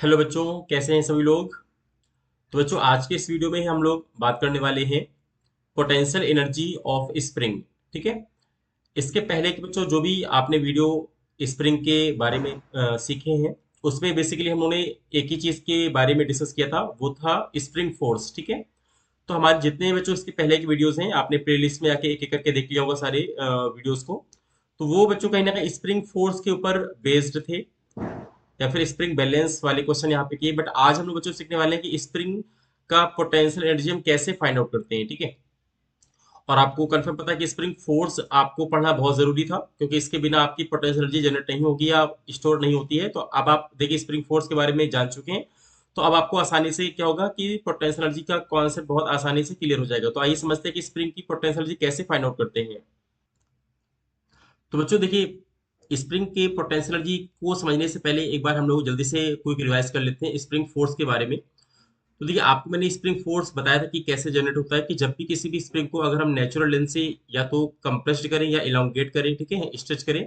Hello बच्चों, कैसे हैं सभी लोग। तो बच्चों, आज के इस वीडियो में हम लोग बात करने वाले हैं पोटेंशियल एनर्जी ऑफ स्प्रिंग। ठीक है। इसके पहले के बच्चों जो भी आपने वीडियो स्प्रिंग के बारे में सीखे हैं, उसमें बेसिकली हम लोगों ने एक ही चीज के बारे में डिस्कस किया था, वो था स्प्रिंग फोर्स। ठीक है। तो हमारे जितने बच्चों इसके पहले की वीडियोस हैं, आपने प्लेलिस्ट में आके एक एक करके देख लिया होगा सारे वीडियोस को। तो वो बच्चों कहीं ना कहीं स्प्रिंग फोर्स के ऊपर बेस्ड थे, या फिर स्प्रिंग बैलेंस वाले क्वेश्चन यहाँ पे किए। बट आज हम लोग बच्चों सीखने वाले हैं कि स्प्रिंग का पोटेंशियल एनर्जी हम कैसे फाइंड आउट करते हैं। ठीक है। और आपको कंफर्म पता है कि स्प्रिंग फोर्स आपको पढ़ना बहुत जरूरी था, क्योंकि इसके बिना आपकी पोटेंशियल एनर्जी जनरेट नहीं होगी या स्टोर नहीं होती है। तो अब आप देखिए स्प्रिंग फोर्स के बारे में जान चुके हैं, तो अब आपको आसानी से क्या होगा कि पोटेंशियल एनर्जी का कॉन्सेप्ट बहुत आसानी से क्लियर हो जाएगा। तो आइए समझते हैं कि स्प्रिंग की पोटेंशियल एनर्जी कैसे फाइंड आउट करते हैं। तो बच्चों देखिए, स्प्रिंग के पोटेंशियल एनर्जी को समझने से पहले एक बार हम लोग जल्दी से क्विक रिवाइज कर लेते हैं स्प्रिंग फोर्स के बारे में। तो देखिए, आपको मैंने स्प्रिंग फोर्स बताया था कि कैसे जनरेट होता है, कि जब भी किसी भी स्प्रिंग को अगर हम नेचुरल लेंथ से या तो कंप्रेस्ड करें या इलोंगेट करें, ठीक है, स्ट्रेच करें,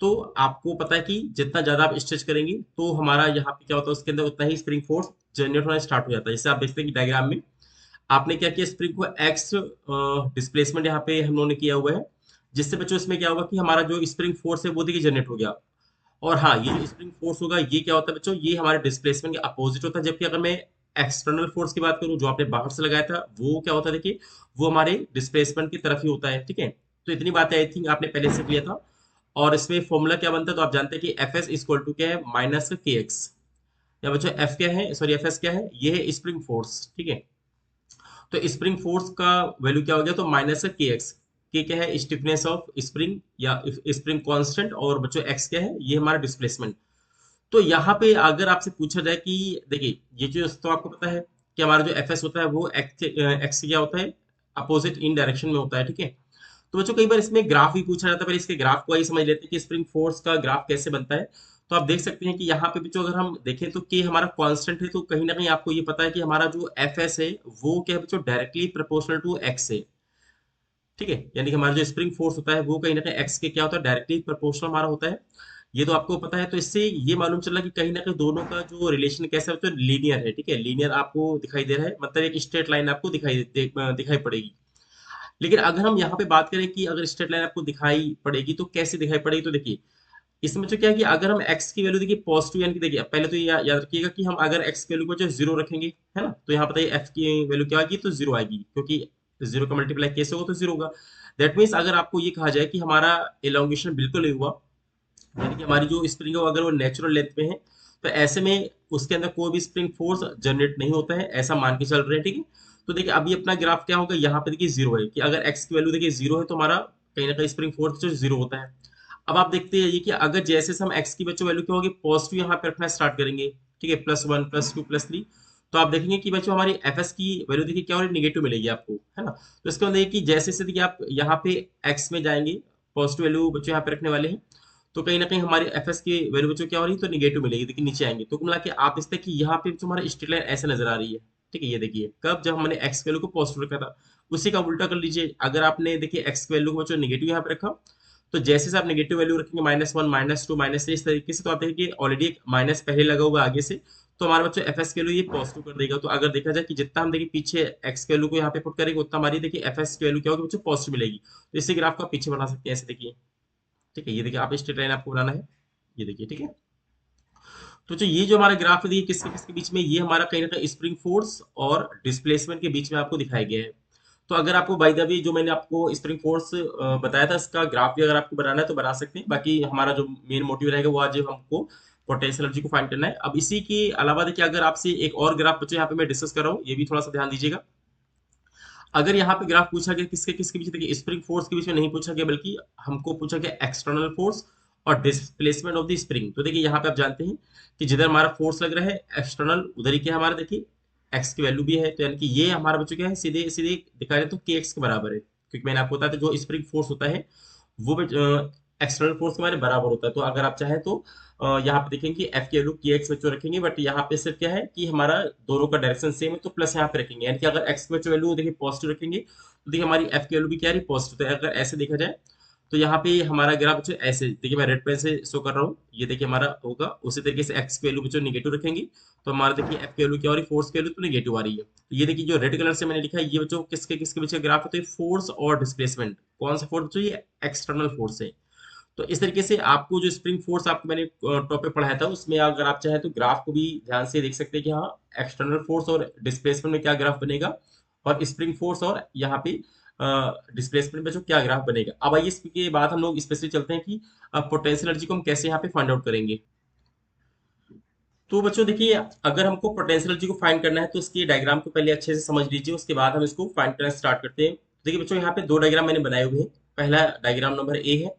तो आपको पता है कि जितना ज्यादा आप स्ट्रेच करेंगे तो हमारा यहाँ पे क्या होता है, उसके अंदर उतना ही स्प्रिंग फोर्स जनरेट होना स्टार्ट हो जाता है। जैसे आप देखते हैं कि डायग्राम में आपने क्या किया, स्प्रिंग को एक्स डिस्प्लेसमेंट यहाँ पे हम लोगों ने किया हुआ है, जिससे बच्चों इसमें क्या होगा कि हमारा जो स्प्रिंग फोर्स है वो देखिए जनरेट हो गया। और हाँ, ये जो स्प्रिंग फोर्स होगा ये क्या होता है बच्चों, ये हमारे डिस्प्लेसमेंट के अपोजिट होता है। जबकि अगर मैं एक्सटर्नल फोर्स की बात करूं जो आपने बाहर से लगाया था, वो क्या होता है देखिए, वो हमारे डिस्प्लेसमेंट की तरफ ही होता है। ठीक है। तो इतनी बातें आई थिंक आपने पहले से किया था। और इसमें फॉर्मूला क्या बनता है, तो आप जानते हैं कि एफ एस इक्वल टू क्या है, माइनस के एक्स। या बच्चों एफ क्या है, सॉरी एफ एस क्या है, ये है स्प्रिंग फोर्स। ठीक है। तो स्प्रिंग फोर्स का वैल्यू क्या हो गया, तो माइनस के एक्स। के क्या है, स्टिफनेस ऑफ स्प्रिंग या स्प्रिंग कांस्टेंट, और बच्चों एक्स क्या है, ये हमारा डिस्प्लेसमेंट। तो यहाँ पे अगर आपसे पूछा जाए कि देखिए, ये चीज तो आपको पता है कि हमारा जो एफ एस होता है वो एक्स एक्स क्या होता है, अपोजिट इन डायरेक्शन में होता है। ठीक है। तो बच्चों कई बार इसमें ग्राफ भी पूछा जाता है, पर इसके ग्राफ को आइए समझ लेते हैं कि स्प्रिंग फोर्स का ग्राफ कैसे बनता है। तो आप देख सकते हैं कि यहाँ पे बच्चों अगर हम देखें तो के हमारा कांस्टेंट है, तो कहीं ना कहीं आपको ये पता है कि हमारा जो एफ एस है वो क्या है बच्चों, डायरेक्टली प्रोपोर्शनल टू एक्स है। ठीक है। यानी कि हमारा जो स्प्रिंग फोर्स होता है वो कहीं ना कहीं एक्स के क्या होता है, डायरेक्टली प्रोपोर्शनल हमारा होता है। ये तो आपको पता है। तो इससे ये मालूम चला कि कहीं ना कहीं दोनों का जो रिलेशन कैसा है, तो लीनियर है। ठीक है, लीनियर आपको दिखाई दे रहा है, मतलब एक स्ट्रेट लाइन आपको दिखाई पड़ेगी। लेकिन अगर हम यहाँ पे बात करें कि अगर स्ट्रेट लाइन आपको दिखाई पड़ेगी तो कैसे दिखाई पड़ेगी, तो देखिए इसमें जो क्या है कि अगर हम x की वैल्यू देखिए पॉजिटिव, यानी कि देखिए पहले तो ये याद रखिएगा कि हम अगर x की वैल्यू को जो जीरो रखेंगे, है ना, तो यहाँ बताइए f की वैल्यू क्या आएगी, तो जीरो आएगी, क्योंकि जीरो का मल्टीप्लाई कैसे होगा, तो जीरो होगा। दैट मीन्स अगर आपको ये कहा जाए कि हमारा एलोंगेशन बिल्कुल नहीं हुआ, यानी कि हमारी जो स्प्रिंग है अगर वो नेचुरल लेंथ पे है, तो ऐसे में उसके अंदर कोई भी स्प्रिंग फोर्स जनरेट नहीं होता है, ऐसा मान के चल रहे हैं। ठीक है। तो देखिए अभी अपना ग्राफ क्या होगा, यहाँ पे देखिए जीरो है, कि अगर एक्स की वैल्यू देखिए जीरो है तो हमारा कहीं ना कहीं स्प्रिंग फोर्स जो जीरो होता है। अब आप देखते हैं ये कि अगर जैसे से हम एक्स की बच्चों वैल्यू क्या होगी, पॉजिटिव यहाँ पे रखना स्टार्ट करेंगे, ठीक है, plus one plus two plus three, तो आप देखेंगे कि बच्चों हमारी एफ एस की वैल्यू देखिए क्या हो रही है, निगेटिव मिलेगी आपको, है ना। तो इसका मतलब ये कि जैसे से देखिए आप यहाँ पे एक्स में जाएंगे, पॉजिटिव वैल्यू बच्चों यहाँ पे रखने वाले हैं, तो कहीं ना कहीं हमारी एफ एस की वैल्यू बच्चों क्या हो रही है, तो निगेटिव मिलेगी, देखिए नीचे आएंगे। तो मिला के आप इस तक कि यहाँ पे जो हमारा स्ट्रेट लाइन ऐसे नजर आ रही है। ठीक है, ये देखिए कब, जब हमने एक्स वैल्यू को पॉजिटिव रखा था, उसी का उल्टा कर लीजिए। अगर आपने देखिए एक्स वैल्यू को बच्चों निगेटिव यहाँ पे रखा, तो जैसे से आप नेगेटिव वैल्यू रखेंगे, minus one minus two minus three, इस तरीके से, तो आप देखिए ऑलरेडी एक माइनस पहले लगा हुआ आगे से, तो हमारे बच्चों एफ एस की वैल्यू ये पॉजिटिव कर देगा। तो अगर देखा जाए कि जितना हम देखिए पीछे एक्स की वैल्यू को यहाँ पे पुट करेंगे, उतना हमारी देखिए एफ एस की वैल्यू क्या होगी बच्चों, पॉजिटिव मिलेगी। तो इसी ग्राफ को आप पीछे बना सकते हैं, ऐसे देखिए। ठीक है, ये देखिए आप स्ट्रेट लाइन आपको बनाना है, ये देखिए। ठीक है। तो जो ये जो हमारा ग्राफ है, ये किसके किसके बीच में, ये हमारा कहीं ना कहीं स्प्रिंग फोर्स और डिस्प्लेसमेंट के बीच में आपको दिखाया गया है। तो अगर आपको बाय द वे जो मैंने आपको स्प्रिंग फोर्स बताया था, इसका ग्राफ भी अगर आपको बनाना है तो बना सकते हैं। बाकी हमारा जो मेन मोटिव रहेगा वो आज हमको पोटेंशियल एनर्जी को फाइंड करना है। अब इसी के अलावा देखिए, अगर आपसे एक और ग्राफ बच्चों यहाँ पे मैं डिस्कस कर रहा हूँ, ये भी थोड़ा सा ध्यान दीजिएगा। अगर यहाँ पे ग्राफ पूछा गया किसके किसके बीच, देखिए स्प्रिंग फोर्स के बीच में नहीं पूछा गया, बल्कि हमको पूछा गया एक्सटर्नल फोर्स और डिस्प्लेसमेंट ऑफ द स्प्रिंग। तो देखिए यहाँ पे आप जानते हैं कि जिधर हमारा फोर्स लग रहा है एक्सटर्नल, उधर ही क्या हमारा देखिए एक्स की वैल्यू भी है। तो यानी कि ये हमारा बच्चों क्या है, सीधे सीधे दिखा रहे तो के एक्स के बराबर है, क्योंकि मैंने आपको बताया था जो स्प्रिंग फोर्स होता है वो एक्सटर्नल फोर्स के हमारे बराबर होता है। तो अगर आप चाहें तो यहाँ पे देखेंगे कि एफ की वैल्यू की एक्स वैल्यू रखेंगे, बट यहाँ पे सिर्फ क्या है कि हमारा दोनों का डायरेक्शन सेम है, तो प्लस यहाँ पे रखेंगे। यानी कि अगर एक्स की वैल्यू देखिए पॉजिटिव रखेंगे, तो देखिए हमारी एफ की वैल्यू भी क्या है, पॉजिटिव। तो अगर ऐसे देखा जाए तो यहाँ पे हमारा ग्राफ बच्चों ऐसे देखिए, मैं रेड पेन से शो कर रहा हूँ, ये देखिए हमारा होगा उसी तरीके से एक्स की वैल्यू बच्चों निगेटिव रखेंगे तो हमारा देखिए एफ की वैल्यू क्या हो रही है, फोर्स की वैल्यू तो निगेटिव आ रही है। तो ये देखिए जो रेड कलर से मैंने लिखा है ये बच्चों किसके किसके बीच का ग्राफ है, तो ये फोर्स और डिस्प्लेसमेंट। कौन सा फोर्स बच्चों, ये एक्सटर्नल फोर्स है। तो इस तरीके से आपको जो स्प्रिंग फोर्स आपको मैंने टॉपिक पढ़ाया था उसमें अगर आप चाहें तो ग्राफ को भी ध्यान से देख सकते हैं कि हाँ एक्सटर्नल फोर्स और डिस्प्लेसमेंट में क्या ग्राफ बनेगा, और स्प्रिंग फोर्स और यहाँ पे डिस्प्लेसमेंट में जो क्या ग्राफ बनेगा। अब आइए इसके बाद हम लोग स्पेशली चलते हैं कि पोटेंशियल एनर्जी को हम कैसे यहाँ पे फाइंड आउट करेंगे। तो बच्चों देखिए, अगर हमको पोटेंशियल एनर्जी को फाइंड करना है तो इसकी डायग्राम को पहले अच्छे से समझ लीजिए, उसके बाद हम इसको फाइंड करना स्टार्ट करते हैं। देखिए बच्चों, यहाँ पे दो डायग्राम मैंने बनाए हुए हैं। पहला डायग्राम नंबर ए है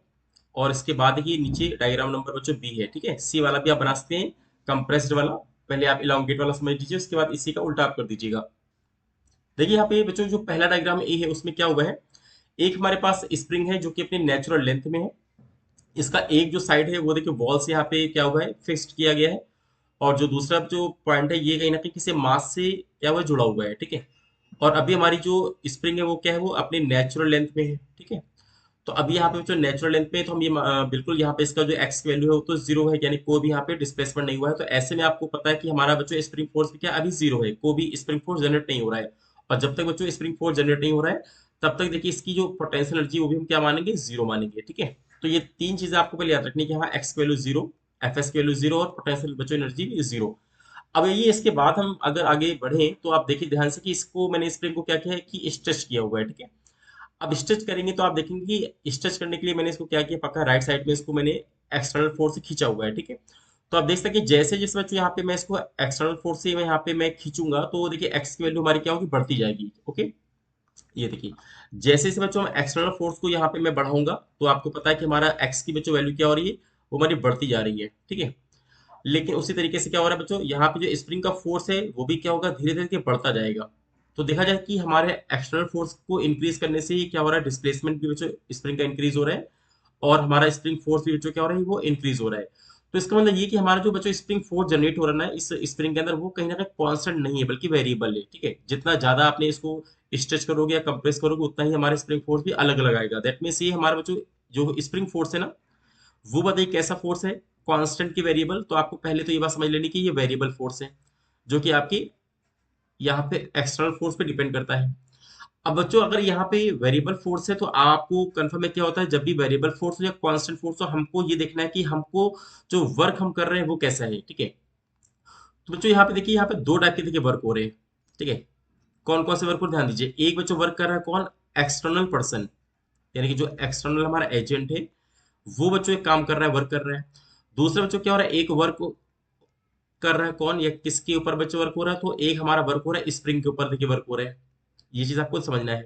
और इसके बाद देखिए नीचे डायग्राम नंबर बच्चों बी है। ठीक है, सी वाला भी आप बना सकते हैं, कंप्रेस्ड वाला। पहले आप इलांगेट वाला समझ लीजिए, उसके बाद इसी का उल्टा आप कर दीजिएगा। देखिए यहाँ पे बच्चों जो पहला डायग्राम ए है उसमें क्या हुआ है, एक हमारे पास स्प्रिंग है जो कि अपने नेचुरल लेंथ में है। इसका एक जो साइड है वो देखिए वॉल से यहाँ पे क्या हुआ है, फिक्स्ड किया गया है। और जो दूसरा जो पॉइंट है ये कहीं ना कहीं किसी मास से क्या हुआ है, जुड़ा हुआ है। ठीक है, और अभी हमारी जो स्प्रिंग है वो क्या है, वो अपने नेचुरल लेंथ में है। ठीक है, तो अभी यहाँ पे जो नेचुरल लेंथ पे है, तो हम ये बिल्कुल यहाँ पे इसका जो एक्स की वैल्यू है वो तो जीरो है, यानी कोई भी यहाँ पे डिस्प्लेसमेंट नहीं हुआ है। तो ऐसे में आपको पता है कि हमारा बच्चों स्प्रिंग फोर्स भी क्या अभी जीरो है, कोई भी स्प्रिंग फोर्स जनरेट नहीं हो रहा है। और जब तक बच्चों स्प्रिंग फोर्स जनरेट नहीं हो रहा है तब तक देखिए इसकी जो पोटेंशियल एनर्जी वो भी हम क्या मानेंगे, जीरो मानेंगे। ठीक है, तो ये तीन चीजें आपको पहले याद रखनी है कि हाँ एक्स की वैल्यू जीरो, एफ एस की वैल्यू जीरो और पोटेंशियल बच्चों एनर्जी भी जीरो। अब ये इसके बाद हम अगर आगे बढ़े तो आप देखिए ध्यान से कि इसको मैंने स्प्रिंग को क्या किया है कि स्ट्रेच किया हुआ है। ठीक है, अब स्ट्रेच करेंगे तो आप देखेंगे कि स्ट्रेच करने के लिए मैंने इसको क्या किया, पक्का राइट साइड में इसको मैंने एक्सटर्नल फोर्स से खींचा हुआ है। ठीक है, तो आप देख सकते हैं जैसे जैसे बच्चों यहाँ पे मैं इसको एक्सटर्नल फोर्स से मैं यहाँ पे मैं खींचूंगा तो देखिए एक्स की वैल्यू हमारी क्या होगी, बढ़ती जाएगी। ओके, ये देखिए जैसे जैसे बच्चों हम एक्सटर्नल फोर्स को यहाँ पे मैं बढ़ाऊंगा तो आपको पता है कि हमारा एक्स की बच्चों वैल्यू क्या हो रही है, वो हमारी बढ़ती जा रही है। ठीक है, लेकिन उसी तरीके से क्या हो रहा है बच्चों, यहाँ पे जो स्प्रिंग का फोर्स है वो भी क्या होगा, धीरे धीरे बढ़ता जाएगा। तो देखा जाए कि हमारे एक्सटर्नल फोर्स को इंक्रीज करने से ही क्या हो रहा है, डिस्प्लेसमेंट भी बच्चों स्प्रिंग का इंक्रीज हो रहा है, और हमारा स्प्रिंग फोर्स भी बच्चों क्या हो रहा है, वो इंक्रीज हो रहा है। तो इसका मतलब ये कि हमारा जो बच्चों स्प्रिंग फोर्स जनरेट हो रहा है ना इस स्प्रिंग के अंदर, वो कहीं ना कहीं कांस्टेंट नहीं है बल्कि वेरिएबल है। ठीक है, जितना ज्यादा आपने इसको स्ट्रेच करोगे या कंप्रेस करोगे उतना ही हमारा स्प्रिंग फोर्स भी अलग अलग आएगा। दैट मीन्स ये हमारा बच्चों जो स्प्रिंग फोर्स है ना, वो बताइए कैसा फोर्स है, कांस्टेंट की वेरिएबल। तो आपको पहले तो ये बात समझ लेनी कि ये वेरिएबल फोर्स है जो कि आपकी यहाँ पे एक्सटर्नल फोर्स पे डिपेंड करता है। अब बच्चों अगर यहाँ पे वेरिएबल फोर्स है तो आपको कंफर्म है क्या होता है, जब भी वेरिएबल फोर्स हो या कांस्टेंट फोर्स हो हमको ये देखना है कि हमको जो वर्क हम कर रहे हैं वो कैसा है। ठीक है, तो बच्चों यहाँ पे देखिए, यहाँ पे दो टाइप के देखिए वर्क हो रहे हैं। ठीक है, कौन कौन से वर्क पर ध्यान दीजिए। एक बच्चों वर्क कर रहा है कौन, एक्सटर्नल पर्सन, यानी कि जो एक्सटर्नल हमारा एजेंट है वो बच्चों एक काम कर रहा है, वर्क कर रहा है। दूसरा बच्चों क्या हो रहा है, एक वर्क कर रहा है कौन, या किसके ऊपर बच्चों वर्क हो रहा है, तो एक हमारा वर्क हो रहा है स्प्रिंग के ऊपर देखिए वर्क हो रहा है। ये चीज आपको समझना है।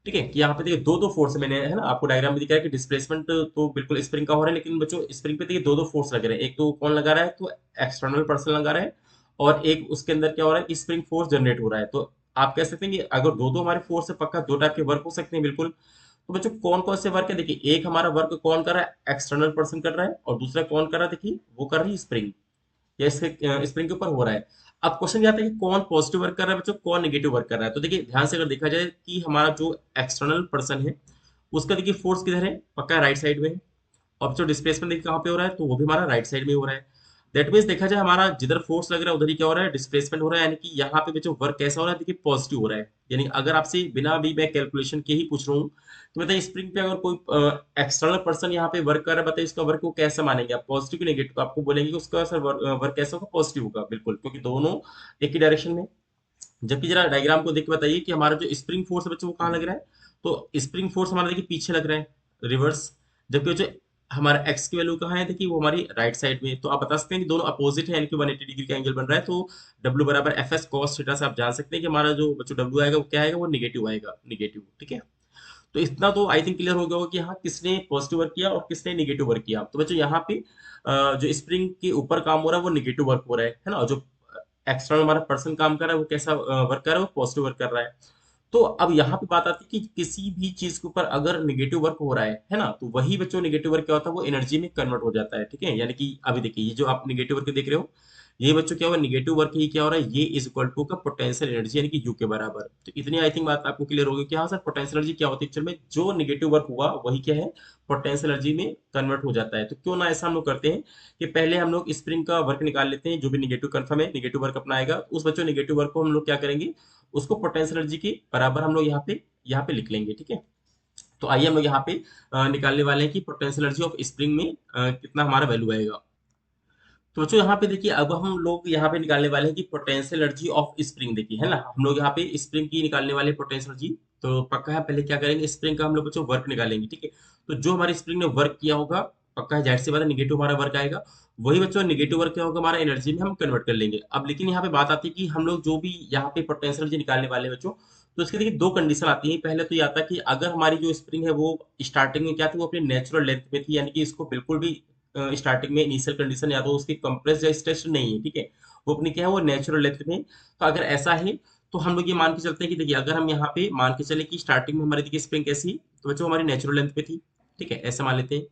ठीक है, कि यहाँ पे देखिए दो दो फोर्स मैंने है ना आपको डायग्राम में दिखा है कि डिस्प्लेसमेंट तो बिल्कुल स्प्रिंग का हो रहा है, लेकिन बच्चों स्प्रिंग पे देखिए दो दो फोर्स लग रहे हैं। एक तो कौन लगा रहा है, तो एक्सटर्नल पर्सन लगा रहा है, और एक उसके अंदर क्या हो रहा है, स्प्रिंग फोर्स जनरेट हो रहा है। तो आप कह सकते हैं कि अगर दो दो हमारे फोर्स है पक्का दो टाइप के वर्क हो सकते हैं बिल्कुल। तो बच्चों कौन कौन से वर्क है, देखिए एक हमारा वर्क कौन कर रहा है, एक्सटर्नल पर्सन कर रहा है, और दूसरा कौन कर रहा है, देखिए वो कर रही है स्प्रिंग, या इसके स्प्रिंग के ऊपर हो रहा है। अब क्वेश्चन ये आता है कि कौन पॉजिटिव वर्क कर रहा है बच्चों, कौन नेगेटिव वर्क कर रहा है। तो देखिए ध्यान से अगर देखा जाए कि हमारा जो एक्सटर्नल पर्सन है उसका देखिए फोर्स किधर है, पक्का राइट साइड में है। और जो डिस्प्लेसमेंट देखिए कहाँ पे हो रहा है, तो वो भी हमारा राइट साइड में हो रहा है। दैट मीन्स देखा जाए हमारा जिधर फोर्स लग रहा है उधर ही क्या हो रहा है, डिस्प्लेसमेंट हो रहा है। यानी कि यहाँ पे जो वर्क कैसा हो रहा है, देखिए पॉजिटिव हो रहा है। यानी अगर आपसे बिना भी मैं कैलकुलेशन के ही पूछ रहा हूँ तो बताइए स्प्रिंग पे अगर कोई एक्सटर्नल पर्सन यहाँ पे वर्क कर रहा है, बताइए उसका वर्क को कैसे मानेंगे आप, पॉजिटिव की नेगेटिव। तो आपको बोलेंगे कि उसका सर वर्क कैसा होगा, पॉजिटिव होगा बिल्कुल, क्योंकि दोनों एक ही डायरेक्शन में। जबकि जरा डायग्राम को देख के बताइए कि हमारा जो स्प्रिंग फोर्स है बच्चों वो कहाँ लग रहा है, तो स्प्रिंग फोर्स हमारा देखिए पीछे लग रहा है, रिवर्स। जबकि जो हमारा एक्स की वैल्यू कहाँ है, देखिए वो हमारी राइट साइड में है। तो आप बता सकते हैं कि दोनों अपोजिट है, यानी कि 180 डिग्री का एंगल बन रहा है। तो W बराबर एफ एस कॉस थीटा से आप जान सकते हैं कि हमारा जो बच्चों W आएगा वो क्या आएगा, वो निगेटिव आएगा, निगेटिव। ठीक है, तो इतना तो आई थिंक क्लियर हो गया होगा कि हाँ किसने पॉजिटिव वर्क किया और किसने निगेटिव वर्क किया। तो बच्चों यहाँ पे जो स्प्रिंग के ऊपर काम हो रहा है वो निगेटिव वर्क हो रहा है ना, और जो एक्सटर्नल हमारा पर्सन काम कर रहा है वो कैसा वर्क कर रहा है, वो पॉजिटिव वर्क कर रहा है। तो अब यहाँ पे बात आती है कि किसी भी चीज के ऊपर अगर निगेटिव वर्क हो रहा है ना, तो वही बच्चों निगेटिव वर्क क्या होता है, वो एनर्जी में कन्वर्ट हो जाता है। ठीक है, यानी कि अभी देखिए ये जो आप निगेटिव वर्क देख रहे हो ये बच्चों क्या हुआ, निगेटिव वर्क ही क्या हो रहा है, ये इज इक्वल टू का पोटेंशियल एनर्जी यानी कि यू के बराबर। तो इतनी आई थिंक बात आपको क्लियर होगी कि हाँ सर पोटेंशियल एनर्जी क्या होती है, एक्चुअल में जो निगेटिव वर्क हुआ वही क्या है, पोटेंशियल एनर्जी में कन्वर्ट हो जाता है। तो क्यों ना ऐसा हम लोग करते हैं कि पहले हम लोग स्प्रिंग का वर्क निकाल लेते हैं, जो भी निगेटिव कन्फर्म है निगेटिव वर्क अपना आएगा, उस बच्चों निगेटिव वर्क को हम लोग क्या करेंगे, उसको पोटेंशियल एनर्जी के बराबर हम लोग यहाँ पे लिख लेंगे, ठीक है। तो आइए हम लोग यहाँ पे निकालने वाले हैं कि पोटेंशियल एनर्जी ऑफ स्प्रिंग में कितना हमारा वैल्यू आएगा। तो बच्चों यहाँ पे देखिए, अब हम लोग यहाँ पे निकालने वाले हैं कि पोटेंशियल एनर्जी ऑफ स्प्रिंग, देखिए है ना, हम लोग यहाँ पे स्प्रिंग की निकालने वाले पोटेंशियल एनर्जी। तो पक्का है, पहले क्या करेंगे, स्प्रिंग का हम लोग बच्चों वर्क निकालेंगे, ठीक है। तो जो हमारी स्प्रिंग ने वर्क किया होगा, पक्का है, जाहिर सी बात है निगेटिव हमारा वर्क आएगा, वही बच्चों निगेटिव वर्क क्या होगा हमारा एनर्जी में हम कन्वर्ट कर लेंगे। अब लेकिन यहाँ पे बात आती है कि हम लोग जो भी यहाँ पे पोटेंशियल एनर्जी निकालने वाले हैं बच्चों, तो इसके देखिए दो कंडीशन आती है। पहले तो ये आता है कि अगर हमारी जो स्प्रिंग है वो स्टार्टिंग में क्या थी, वो अपनी नेचुरल लेंथ में थी, यानी कि इसको बिल्कुल भी स्टार्टिंग में इनिशियल कंडीशन या तो उसकी कंप्रेस या स्ट्रेच नहीं है, ठीक है, वो अपनी क्या है, वो नेचुरल लेंथ में। तो अगर ऐसा है तो हम लोग ये मान के चलते हैं कि देखिए अगर हम यहाँ पे मान के चले कि स्टार्टिंग में हमारी देखिए स्प्रिंग कैसी, तो बच्चों हमारी नेचुरल लेंथ पे थी, ठीक है, ऐसे मान लेते हैं,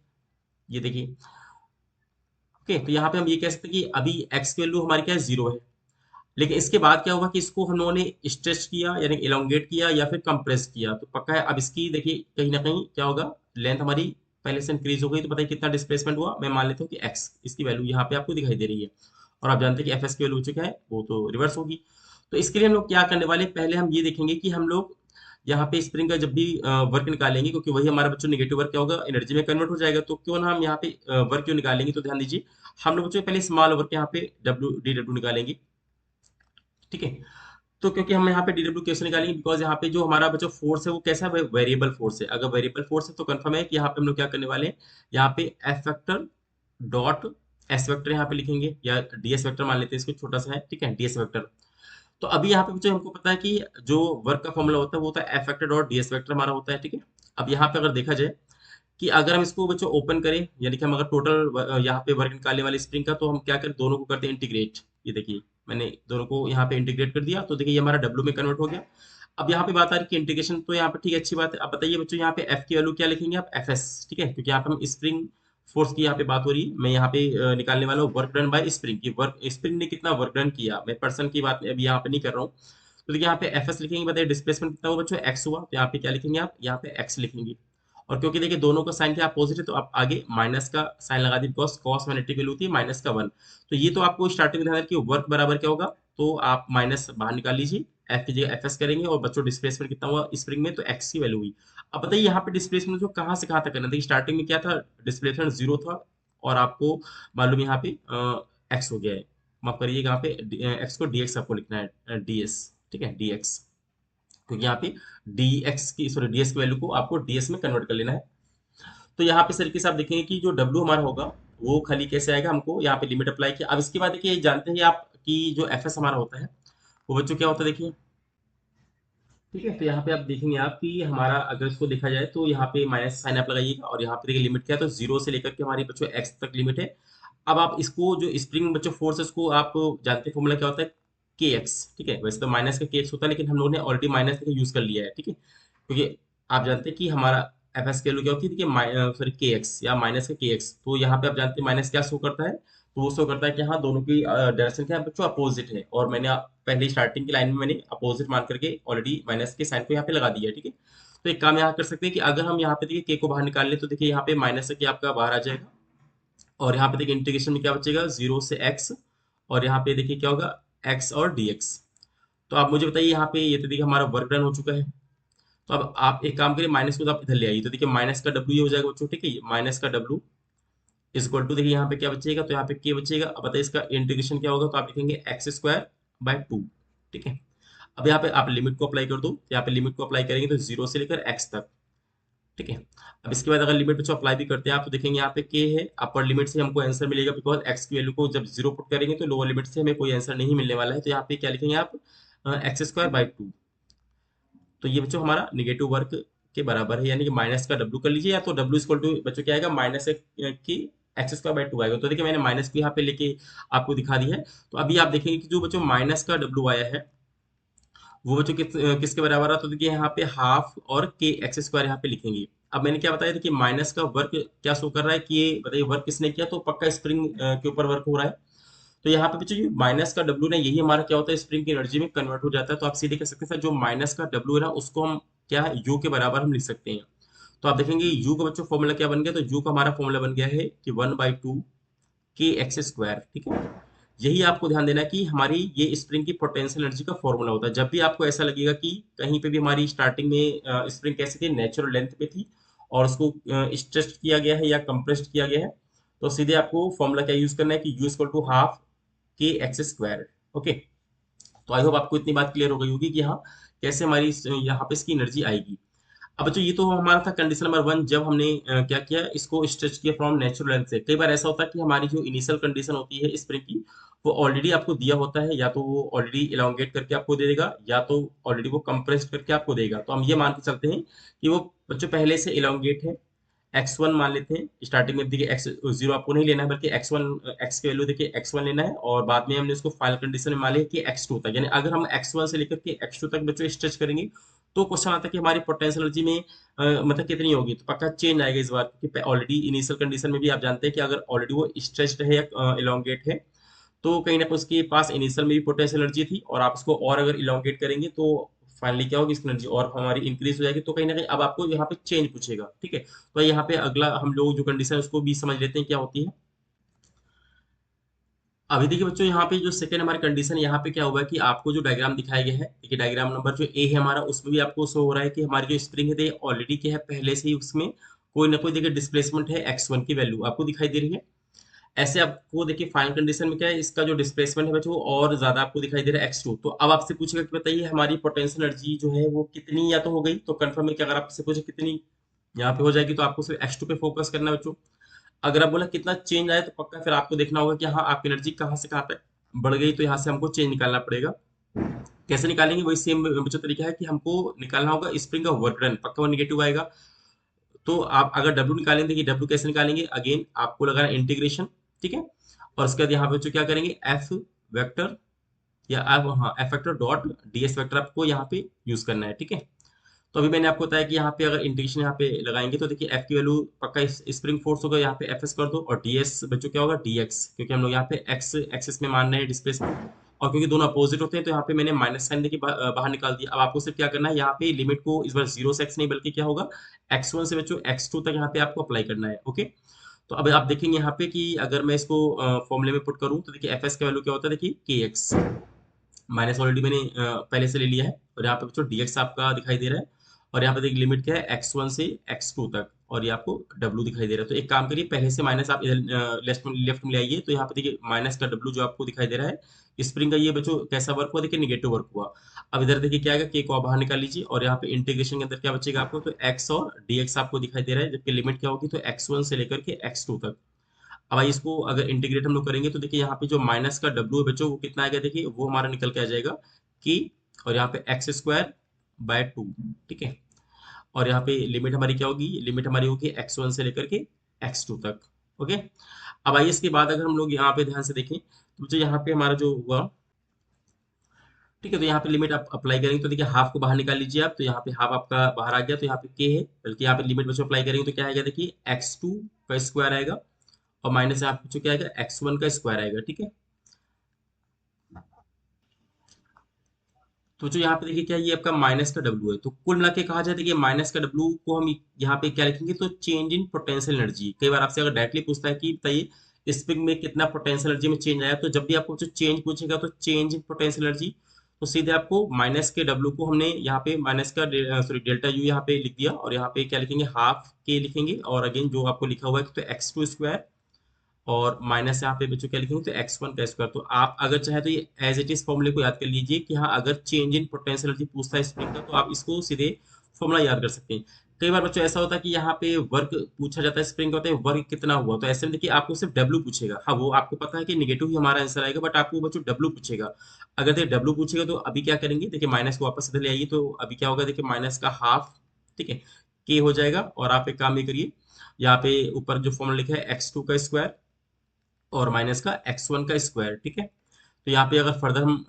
ये देखिए। ओके, तो यहाँ पे हम ये कह सकते हैं कि अभी एक्स की वैल्यू हमारी क्या है, जीरो है। लेकिन इसके बाद क्या हुआ कि इसको हम लोगों ने स्ट्रेच किया यानी इलोंगेट किया या फिर कंप्रेस किया, तो पक्का है अब इसकी देखिए कहीं ना कहीं क्या होगा, लेंथ हमारी पहले से इंक्रीज हो गई। तो बताइए कितना डिस्प्लेसमेंट हुआ, मैं मान लेता हूँ कि एक्स, इसकी वैल्यू यहाँ पे आपको दिखाई दे रही है। और आप जानते हैं कि एफ एस की वैल्यू क्या है, वो तो रिवर्स होगी। तो इसके लिए हम लोग क्या करने वाले हैं, पहले हम ये देखेंगे कि हम लोग यहाँ पे स्प्रिंग का जब भी वर्क निकालेंगे, क्योंकि वही हमारा बच्चों नेगेटिव वर्क क्या होगा, एनर्जी में कन्वर्ट हो जाएगा, तो क्यों ना हम यहाँ पे वर्क क्यों निकालेंगे। तो ध्यान दीजिए, हम लोग बच्चों पहले स्मॉल वर्क यहाँ पे डब्ल्यू डी डब्ल्यू निकालेंगे, ठीक है। तो क्योंकि हम यहाँ पे डीडब्ल्यू कैसे निकालेंगे, बिकॉज यहाँ पे जो हमारा बच्चों फोर्स है वो कैसा है, वेरिएबल फोर्स है। अगर वेरिएबल फोर्स है तो कंफर्म है कि यहाँ पे हम लोग क्या करने वाले हैं, यहाँ पे F vector dot S vector यहाँ पे लिखेंगे, या डीएस वेक्टर मान लेते हैं इसको, छोटा सा है, ठीक है, डीएस वेक्टर। तो अभी यहाँ पे बच्चों हमको पता है कि जो वर्क का फॉर्मूला होता है वो होता है F vector dot DS vector हमारा होता है, ठीक है। अब यहाँ पे अगर देखा जाए कि अगर हम इसको बच्चों ओपन करें, यानी कि हम अगर टोटल यहाँ पे वर्क निकालने वाले स्प्रिंग का, तो हम क्या करें, दोनों को करते हैं इंटीग्रेट। ये देखिए मैंने दोनों को यहाँ पे इंटीग्रेट कर दिया, तो देखिए ये हमारा डब्ल्यू में कन्वर्ट हो गया। अब यहाँ पे बात आ रही है कि इंटीग्रेशन, तो यहाँ पे ठीक है, अच्छी बात है। अब बताइए बच्चों यहाँ पे एफ की वैल्यू क्या लिखेंगे आप, एफ एस, ठीक है, क्योंकि यहाँ पे हम स्प्रिंग फोर्स की यहाँ पे बात हो रही है। मैं यहाँ पे निकालने वाला हूँ वर्क डन बाय स्प्रिंग की, वर्क स्प्रिंग ने कितना वर्क डन किया, मैं पर्सन की बात अभी यहाँ पे नहीं कर रहा हूँ। तो देखिए यहाँ पे एफ एस लिखेंगे, बताइए डिस्प्लेसमेंट कितना हुआ बच्चों, एक्स हुआ, तो यहाँ पे क्या लिखेंगे आप, यहाँ पे एक्स लिखेंगे। और क्योंकि देखिए दोनों का साइन क्या अपोजिट है, तो आप आगे माइनस का साइन लगा दी, बिकॉज कॉस मैग्नेटिक वैल्यू थी माइनस का वन। तो ये तो आपको स्टार्टिंग में ध्यान रखिए, वर्क बराबर क्या होगा, तो आप माइनस बाहर निकाल लीजिए, एफ की जगह एफ एस करेंगे, और बच्चों डिस्प्लेसमेंट कितना हुआ स्प्रिंग में, तो एक्स की वैल्यू हुई। अब बताइए यहाँ पे डिस्प्लेसमेंट जो कहाँ से कहाँ तक करना था, स्टार्टिंग में क्या था, डिस्प्लेसमेंट जीरो था, और आपको मालूम यहाँ पे एक्स हो गया है, माफ करिए यहाँ पे एक्स को डीएक्स आपको लिखना है, डीएस, ठीक है, डीएक्स, क्योंकि यहाँ पे डीएक्स की सॉरी डीएस की वैल्यू को आपको डीएस में कन्वर्ट कर लेना है। तो यहाँ पे इस तरीके से आप देखेंगे कि जो डब्ल्यू हमारा होगा वो खाली कैसे आएगा, हमको यहाँ पे लिमिट अप्लाई किया। अब इसके बाद देखिए जानते हैं आप कि जो एफ एस हमारा होता है वो बच्चों क्या होता है, देखिए, ठीक है। तो यहाँ पे आप देखेंगे आप कि हमारा अगर इसको देखा जाए तो यहाँ पे माइनस साइन आप लगाइएगा, और यहाँ पे देखिए लिमिट क्या है, तो जीरो से लेकर के हमारे बच्चों एक्स तक लिमिट है। अब आप इसको जो स्प्रिंग बच्चों फोर्स है उसको आप जानते हैं फॉर्मूला क्या होता है, के एक्स, ठीक है। वैसे तो माइनस का के एक्स होता है, लेकिन हम लोगों ने ऑलरेडी माइनस का यूज कर लिया है, ठीक है, क्योंकि आप जानते हैं कि हमारा एफ एस की वैल्यू क्या होती है, देखिए सॉरी के एक्स या माइनस का के एक्स। तो यहाँ पे आप जानते हैं माइनस क्या शो करता है, तो वो शो करता है कि हाँ दोनों की डायरेक्शन क्या है बच्चों, अपोजिट है। और मैंने पहले स्टार्टिंग की लाइन में मैंने अपोजिट मान करके ऑलरेडी माइनस के साइन को यहाँ पे लगा दिया है, ठीक है। तो एक काम यहाँ कर सकते हैं कि अगर हम यहाँ पे देखिए के को बाहर निकाल ले, तो देखिए यहाँ पे माइनस के आपका बाहर आ जाएगा, और यहाँ पे देखिए इंटीग्रेशन में क्या बचेगा, जीरो से एक्स, और यहाँ पे देखिए क्या होगा, एक्स और डीएक्स। तो आप मुझे बताइए यहाँ पे ये तो देखिए हमारा वर्क डन हो चुका है। तो अब आप एक काम करिए, माइनस को तो आप इधर ले आइए, तो देखिए माइनस का डब्ल्यू ये हो जाएगा बच्चों, ठीक है, माइनस का डब्ल्यू इज इक्वल टू, देखिए यहाँ पे क्या बचेगा, तो यहाँ पे के बचेगा। अब बताइए इसका इंटीग्रेशन क्या होगा, तो आप लिखेंगे एक्स स्क्वायर बाय टू, ठीक है। अब यहाँ पे आप लिमिट को अप्लाई कर दो, यहाँ पे लिमिट को अप्लाई करेंगे तो जीरो से लेकर एक्स तक, ठीक है। अब इसके बाद अगर लिमिट बच्चों अप्लाई भी करते हैं आप, तो देखेंगे यहाँ पे के है, अपर लिमिट से हमको आंसर मिलेगा, बिकॉज एक्स की वैल्यू को जब जीरो पुट करेंगे तो लोअर लिमिट से हमें कोई आंसर नहीं मिलने वाला है। तो यहाँ पे क्या लिखेंगे आप, एक्स स्क्वायर बाई टू। तो ये बच्चों हमारा निगेटिव वर्क के बराबर है, यानी कि माइनस का डब्ल्यू कर लीजिए, या तो डब्ल्यू इक्वल टू बच्चों क्या आएगा, माइनस की एक्स स्क्वायर बाई टू आएगा। तो देखिए मैंने माइनस को यहाँ पे लेके आपको दिखा दी है। तो अभी आप देखेंगे कि जो बच्चों माइनस का डब्ल्यू आया है वो बच्चों किसके बराबर है, तो देखिए यहाँ पे हाफ और के एक्स स्क्वायर यहाँ पे लिखेंगे। अब मैंने क्या बताया था कि माइनस का वर्क क्या शो कर रहा है, कि ये बताइए वर्क किसने किया, तो पक्का स्प्रिंग के ऊपर वर्क हो रहा है। तो यहाँ पे बच्चों ये माइनस का डब्ल्यू ना, यही हमारा क्या होता है, स्प्रिंग की एनर्जी में कन्वर्ट हो जाता है। तो आप सीधे कह सकते हैं सर जो माइनस का डब्ल्यू है ना, उसको हम क्या है, यू के बराबर हम लिख सकते हैं। तो आप देखेंगे यू का बच्चों फॉर्मूला क्या बन गया, तो यू का हमारा फॉर्मूला बन गया है कि 1/2 के एक्स स्क्वायर। ठीक है, यही आपको ध्यान देना है कि हमारी ये स्प्रिंग की पोटेंशियल एनर्जी का फॉर्मूला होता है। जब भी आपको ऐसा लगेगा कि कहीं पे भी हमारी स्टार्टिंग में स्प्रिंग कैसी थी, नेचुरल लेंथ पे थी और उसको स्ट्रेच किया गया है या कंप्रेस्ड किया गया है, तो सीधे आपको फॉर्मूला क्या यूज करना है कि यू इक्वल टू हाफ के एक्स स्क्वायर। ओके, तो आई होप आपको इतनी बात क्लियर हो गई होगी कि हाँ कैसे हमारी यहाँ पे इसकी एनर्जी आएगी। अब बच्चों ये तो हमारा था कंडीशन नंबर 1, जब हमने क्या किया, इसको स्ट्रेच किया फ्रॉम नेचुरल लेंथ से। कई बार ऐसा होता है कि हमारी जो इनिशियल कंडीशन होती है स्प्रिंग की, वो ऑलरेडी आपको दिया होता है, या तो वो ऑलरेडी इलोंगेट करके आपको दे देगा, या तो ऑलरेडी वो कंप्रेस करके आपको देगा। तो हम ये मान के चलते हैं कि वो बच्चों पहले से इलोंगेट है। x1 मान लेते हैं स्टार्टिंग में, देखिए एक्स जीरो आपको नहीं लेना है, बल्कि x1 x की वैल्यू देखिए x1 लेना है, और बाद में हमने उसको फाइनल कंडीशन में मान लिया कि x2 तक। यानी अगर हम x1 से लेकर के x2 तक बच्चों स्ट्रेच करेंगे, तो क्वेश्चन आता है कि हमारी पोटेंशियल एनर्जी में मतलब कितनी होगी। तो पक्का चेंज आएगा इस बार, क्योंकि ऑलरेडी इनिशियल कंडीशन में भी आप जानते हैं कि अगर ऑलरेडी वो स्ट्रेच्ड है या इलोंगेट है, तो कहीं ना कहीं उसके पास इनिशियल में भी पोटेंशियल एनर्जी थी, और आप उसको और अगर इलोंगेट करेंगे तो फाइनली क्या होगी, इसकी एनर्जी और हमारी इंक्रीज हो जाएगी। तो कहीं ना कहीं अब आपको यहाँ पे चेंज पूछेगा। ठीक है, तो यहाँ पे अगला हम लोग जो कंडीशन है उसको भी समझ लेते हैं क्या होती है। अभी देखिए बच्चों, यहाँ पे जो सेकंड हमारी कंडीशन, यहाँ पे क्या हुआ है कि आपको जो डायग्राम दिखाया गया है, देखिए डायग्राम नंबर जो ए है हमारा, उसमें भी आपको शो हो रहा है कि हमारी जो स्प्रिंग है ऑलरेडी क्या है, पहले से ही उसमें कोई ना कोई देखिए डिस्प्लेसमेंट है, x1 की वैल्यू आपको दिखाई दे रही है। ऐसे आपको देखिए फाइनल कंडीशन में क्या है, इसका जो डिस्प्लेसमेंट है बच्चों वो और ज्यादा आपको दिखाई दे रहा है, x2। तो अब आपसे पूछेगा कि बताइए हमारी पोटेंशियल एनर्जी जो है वो कितनी, या तो हो गई तो कंफर्म है कि अगर आपसे पूछे कितनी यहाँ पे हो जाएगी, तो आपको सिर्फ x2 पे फोकस करना है बच्चों। अगर आप बोला कितना चेंज आया, तो पक्का फिर आपको देखना होगा कि हाँ आपकी एनर्जी कहाँ से कहाँ तक बढ़ गई, तो यहाँ से हमको चेंज निकालना पड़ेगा। कैसे निकालेंगे, वही सेम बच्चों तरीका है कि हमको निकालना होगा स्प्रिंग का वर्क डन, पक्का वो निगेटिव आएगा। तो आप अगर डब्ल्यू निकालेंगे, देखिए डब्ल्यू कैसे निकालेंगे, अगेन आपको लगाना इंटीग्रेशन। ठीक है, और उसके बाद यहाँ पे बच्चों क्या करेंगे, एफ वेक्टर या एफ, हाँ F vector dot DS vector आपको यहाँ पे यूज करना है। ठीक है, तो अभी मैंने आपको बताया कि यहाँ पे अगर इंटीग्रेशन यहाँ पे लगाएंगे, तो देखिए एफ की वैल्यू पक्का स्प्रिंग फोर्स होगा, यहाँ पे एफ एस कर दो, और डीएस बच्चों क्या होगा, डीएक्स, क्योंकि हम लोग यहाँ पे एक्स एक्सिस में मान रहे हैं डिस्प्लेसमेंट, और क्योंकि दोनों अपोजिट होते हैं, तो यहाँ पे मैंने माइनस साइन देखिए बाहर निकाल दिया। अब आपको सिर्फ क्या करना है, यहाँ पे लिमिट को इस बार जीरो से एक्स नहीं, बल्कि क्या होगा, x1 से बच्चों x2 तक यहाँ पे आपको अप्लाई करना है। ओके, तो अब आप देखेंगे यहाँ पे कि अगर मैं इसको फॉर्मूले में पुट करूँ, तो देखिए एफ एस का वैल्यू क्या होता है, देखिए के एक्स माइनस ऑलरेडी मैंने पहले से ले लिया है, और यहाँ पे बच्चों dx आपका दिखाई दे रहा है, और यहाँ पे देखिए लिमिट क्या है, x1 से x2 तक, और ये आपको w दिखाई दे रहा है। तो एक काम करिए, पहले से माइनस आप इधर लेफ्ट में ले आइए, तो यहाँ पे देखिए माइनस का w जो आपको दिखाई दे रहा है स्प्रिंग का, ये बच्चों कैसा वर्क हुआ, देखिए निगेटिव वर्क हुआ। अब इधर देखिए क्या आएगा, k को आप बाहर निकाल लीजिए, और यहाँ पे इंटीग्रेशन के अंदर क्या बचेगा आपको, तो x और dx आपको दिखाई दे रहा है, जबकि लिमिट क्या होगी, तो x1 से लेकर के x2 तक। अब आइए इसको अगर इंटीग्रेट हम लोग करेंगे, तो देखिए यहाँ पे जो माइनस का डब्ल्यू है बच्चों, वो कितना आएगा, देखिए वो हमारा निकल के आ जाएगा कि, और यहाँ पे एक्स स्क्वायर बाय 2। ठीक है, और यहाँ पे लिमिट हमारी क्या होगी, लिमिट हमारी होगी x1 से लेकर के x2 तक। ओके, अब आइए इसके बाद अगर हम लोग यहाँ पे ध्यान से देखें, तो बच्चों यहाँ पे हमारा जो हुआ, ठीक है, तो यहाँ पे लिमिट आप अप्लाई करेंगे, तो देखिए हाफ को बाहर निकाल लीजिए आप, तो यहाँ पे हाफ आपका बाहर आ गया, तो यहाँ पे के है, बल्कि यहाँ पे लिमिट बच्चों अप्लाई करेंगे, तो क्या आएगा, देखिए x2 का स्क्वायर आएगा, और माइनस यहाँ पे क्या आएगा, x1 का स्क्वायर आएगा। ठीक है, तो जो यहाँ पे देखिए क्या, ये आपका माइनस का डब्ल्यू है। तो कुल मिला के कहा जाए, देखिए माइनस का डब्ल्यू को हम यहाँ पे क्या लिखेंगे, तो चेंज इन पोटेंशियल एनर्जी। कई बार आपसे अगर डायरेक्टली पूछता है कि बताइए स्प्रिंग में कितना पोटेंशियल एनर्जी में चेंज आया, तो जब भी आपको जो चेंज पूछेगा, तो चेंज इन पोटेंशियल एनर्जी, तो सीधे आपको माइनस के डब्ल्यू को हमने यहाँ पे माइनस का सॉरी डेल्टा यू यहाँ पे लिख दिया, और यहाँ पे क्या लिखेंगे, हाफ के लिखेंगे, और अगेन जो आपको लिखा हुआ है तो x2 स्क्वायर, और माइनस यहाँ पे बच्चों क्या लिखेंगे, तो x1 का स्क्वायर। तो आप अगर चाहे तो ये एज इट इज फॉर्मूले को याद कर लीजिए कि हाँ अगर चेंज इन पोटेंशियल एनर्जी पूछता है स्प्रिंग का, तो आप इसको सीधे फॉर्मूला याद कर सकते हैं। कई बार बच्चों ऐसा होता है कि यहाँ पे वर्क पूछा जाता है, स्प्रिंग का होता है वर्क कितना हुआ, तो ऐसे में देखिए आपको सिर्फ डब्ल्यू पूछेगा। हाँ वो आपको पता है कि निगेटिव ही हमारा आंसर आएगा, बट आपको बच्चों डब्ल्यू पूछेगा। अगर देखिए डब्ल्यू पूछेगा, तो अभी क्या करेंगे, देखिए माइनस को वापस इधर ले आइए, तो अभी क्या होगा, देखिए माइनस का हाफ, ठीक है, के हो जाएगा, और आप एक काम ये करिए, यहाँ पे ऊपर जो फॉर्मूला लिखा है x2 का स्क्वायर और माइनस का x1 का स्क्वायर। ठीक है, तो यहाँ पे अगर फर्दर हम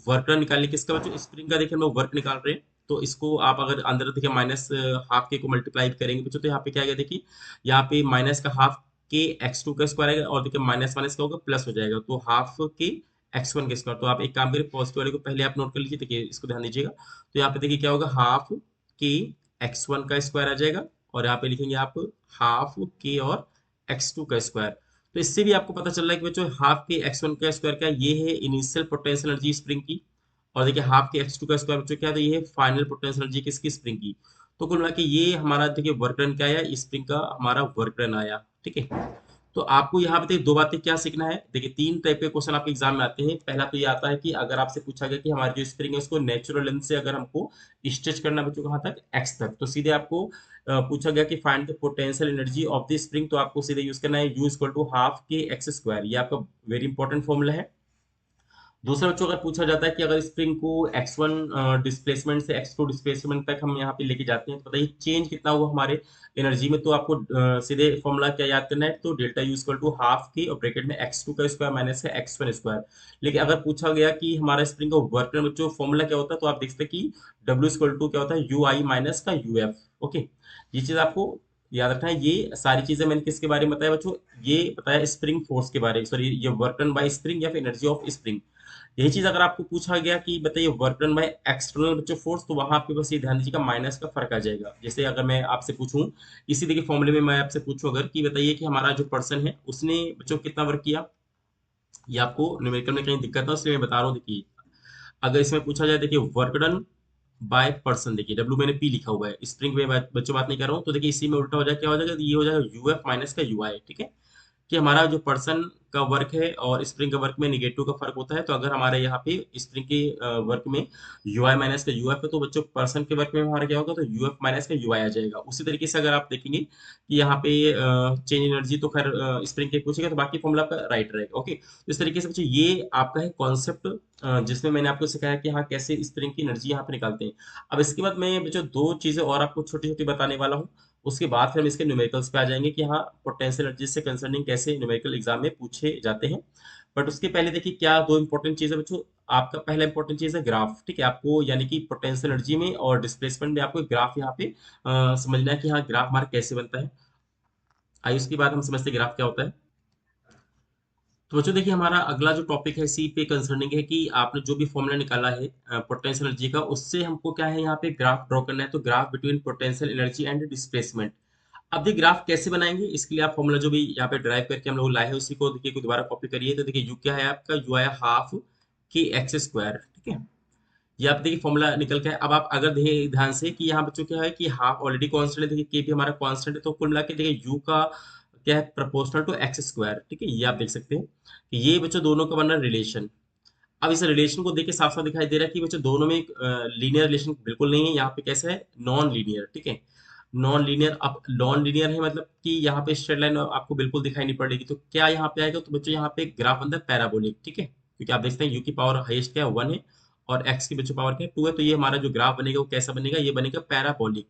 वर्क निकालने किसका बच्चों, स्प्रिंग का देखिए हम लोग वर्क निकाल रहे हैं, तो इसको आप अगर अंदर देखिए माइनस हाफ के को मल्टीप्लाई करेंगे बच्चों, तो यहाँ पे क्या आएगा, देखिए यहाँ पे माइनस का हाफ के एक्स टू का स्क्वायर आएगा, और देखिए माइनस माइनस क्या होगा, प्लस हो जाएगा, तो हाफ के एक्स वन का स्क्वायर। तो आप एक काम करिए, पॉजिटिव वाले को पहले आप नोट कर लीजिए, देखिए इसको ध्यान दीजिएगा। तो यहाँ पे देखिए क्या होगा, हाफ के एक्स वन का स्क्वायर आ जाएगा, और यहाँ पे लिखेंगे आप हाफ के और एक्स टू का स्क्वायर। तो इससे भी आपको पता चल रहा है कि बच्चों हाफ के एक्स वन का स्क्वायर क्या है, ये है इनिशियल पोटेंशियल एनर्जी स्प्रिंग की, और देखिए हाफ के एक्स टू का स्क्वायर बच्चों क्या है, तो ये है फाइनल पोटेंशियल एनर्जी किसकी, स्प्रिंग की। तो कुल मिला के ये हमारा देखिए वर्क डन क्या आया, स्प्रिंग का हमारा वर्क डन आया, ठीक है। तो आपको यहाँ पे देखिए दो बातें क्या सीखना है, देखिए तीन टाइप के क्वेश्चन आपके एग्जाम में आते हैं। पहला तो ये आता है कि अगर आपसे पूछा गया कि हमारी जो स्प्रिंग है उसको नेचुरल लेंथ से अगर हमको स्ट्रेच करना है बच्चों कहाँ तक, एक्स तक, तो सीधे आपको पूछा गया कि find the potential energy of the spring, तो आपको सीधे यूज करना है यू इक्वल टू हाफ के एक्स स्क्वायर, ये आपका वेरी इंपॉर्टेंट फॉर्मूला है। दूसरा बच्चों अगर पूछा जाता है कि अगर स्प्रिंग को x1 डिस्प्लेसमेंट से x2 डिस्प्लेसमेंट तक हम यहाँ पे लेके जाते हैं, तो बताइए चेंज कितना हुआ हमारे एनर्जी में। तो आपको सीधे फॉर्मूला क्या याद करना है, तो delta U equal to half की और ब्रैकेट में x2 का स्क्वायर माइनस है x1 स्क्वायर। लेकिन अगर पूछा गया कि हमारा स्प्रिंग का वर्क डन बच्चों फॉर्मूला क्या होता है, तो आप देखते हैं कि w इक्वल टू क्या होता है, यू आई माइनस का यू एफ। ओके, ये चीज आपको याद रखना है। ये सारी चीजें मैंने किसके बारे में बताया बच्चों, ये बताया स्प्रिंग फोर्स के बारे में, सॉरी ये वर्क डन बाय स्प्रिंग या फिर एनर्जी ऑफ स्प्रिंग। यही चीज अगर आपको पूछा गया कि बताइए वर्क डन बाय एक्सटर्नल बच्चों फोर्स, तो वहां आपके बस ये ध्यान दीजिएगा माइनस का फर्क आ जाएगा। जैसे अगर मैं आपसे पूछूं, इसी देखिए फॉर्मूले में मैं आपसे पूछूं अगर कि बताइए कि हमारा जो पर्सन है उसने बच्चों कितना वर्क किया, ये आपको न्यूमेरिकल में कहीं दिक्कत है इसलिए मैं बता रहा हूँ। देखिए अगर इसमें पूछा जाए, देखिए वर्क डन बाय पर्सन, देखिए डब्ल्यू मैंने पी लिखा हुआ है, स्प्रिंग में बच्चों बात नहीं कर रहा हूँ, तो देखिए इसी में उल्टा हो जाएगा, क्या हो जाएगा, ये हो जाएगा यू एफ माइनस का यू आई, ठीक है। कि हमारा जो पर्सन का वर्क है और स्प्रिंग का वर्क में निगेटिव का फर्क होता है, तो अगर हमारे यहाँ पे स्प्रिंग के वर्क में यू आई माइनस का यू एफ है, तो बच्चों पर्सन के वर्क में हमारा क्या होगा, तो यू एफ माइनस का यू आई आ जाएगा। उसी तरीके से अगर आप देखेंगे कि यहाँ पे चेंज एनर्जी तो खैर स्प्रिंग के पूछेगा, तो बाकी फॉर्मूला आपका राइट रहेगा। ओके, तो इस तरीके से बच्चों ये आपका है कॉन्सेप्ट, जिसमें मैंने आपको सिखाया कि हाँ कैसे स्प्रिंग की एनर्जी यहाँ पे निकालते हैं। अब इसके बाद मैं बच्चों दो चीजें और आपको छोटी छोटी बताने वाला हूँ, उसके बाद फिर हम इसके न्यूमेरिकल्स पे आ जाएंगे कि हाँ पोटेंशियल एनर्जी से कंसर्निंग कैसे न्यूमेरिकल एग्जाम में पूछे जाते हैं। बट उसके पहले देखिए क्या दो इंपॉर्टेंट चीज है बच्चों। आपका पहला इंपॉर्टेंट चीज है ग्राफ, ठीक है, आपको यानी कि पोटेंशियल एनर्जी में और डिस्प्लेसमेंट में आपको ग्राफ यहाँ पे समझना है कि हाँ ग्राफ हमारा कैसे बनता है। आइए उसके बाद हम समझते हैं ग्राफ क्या होता है। तो बच्चों देखिए हमारा अगला जो टॉपिक है इसी पे कंसर्निंग है कि आपने जो भी फॉर्मूला निकाला है पोटेंशियल एनर्जी का, उससे हमको क्या है यहाँ पे ग्राफ ड्रॉ करना है, तो graph between potential energy and displacement. अब देखिए ग्राफ कैसे बनाएंगे, इसके लिए आप फॉर्मूला जो भी यहाँ पे ड्राइव करके हम लोग लाए हैं उसी को देखिए को दोबारा कॉपी करिए। तो देखिए यू क्या है आपका, यू आया हाफ के एक्स स्क्वायर, ठीक है। ये आप देखिए फॉर्मूला निकल के आया। अब आप अगर देखिए ध्यान से कि यहाँ बच्चों क्या है कि हाफ ऑलरेडी कांस्टेंट है, देखिए के भी हमारा कांस्टेंट है, तो कुल मिला के देखिए यू का क्या है, प्रोपोर्शनल टू एक्स स्क्वायर, ठीक है। ये आप देख सकते हैं कि ये बच्चों दोनों का बना रिलेशन। अब इस रिलेशन को देख के साफ साफ दिखाई दे रहा है कि बच्चों दोनों में एक लीनियर रिलेशन बिल्कुल नहीं है, यहाँ पे कैसा है, नॉन लीनियर, ठीक है। नॉन लीनियर, अब नॉन लीनियर है मतलब कि यहाँ पे स्ट्रेट लाइन आपको बिल्कुल दिखाई नहीं पड़ेगी, तो क्या यहाँ पे आएगा, तो बच्चों यहाँ पे ग्राफ बनता है पैराबोलिक, ठीक है, क्योंकि आप देखते हैं यू की पावर हाईएस्ट क्या है, 1 है, और एक्स की बच्चों पावर क्या है, 2 है, तो ये हमारा जो ग्राफ बनेगा वो कैसा बनेगा, ये बनेगा पैराबोलिक।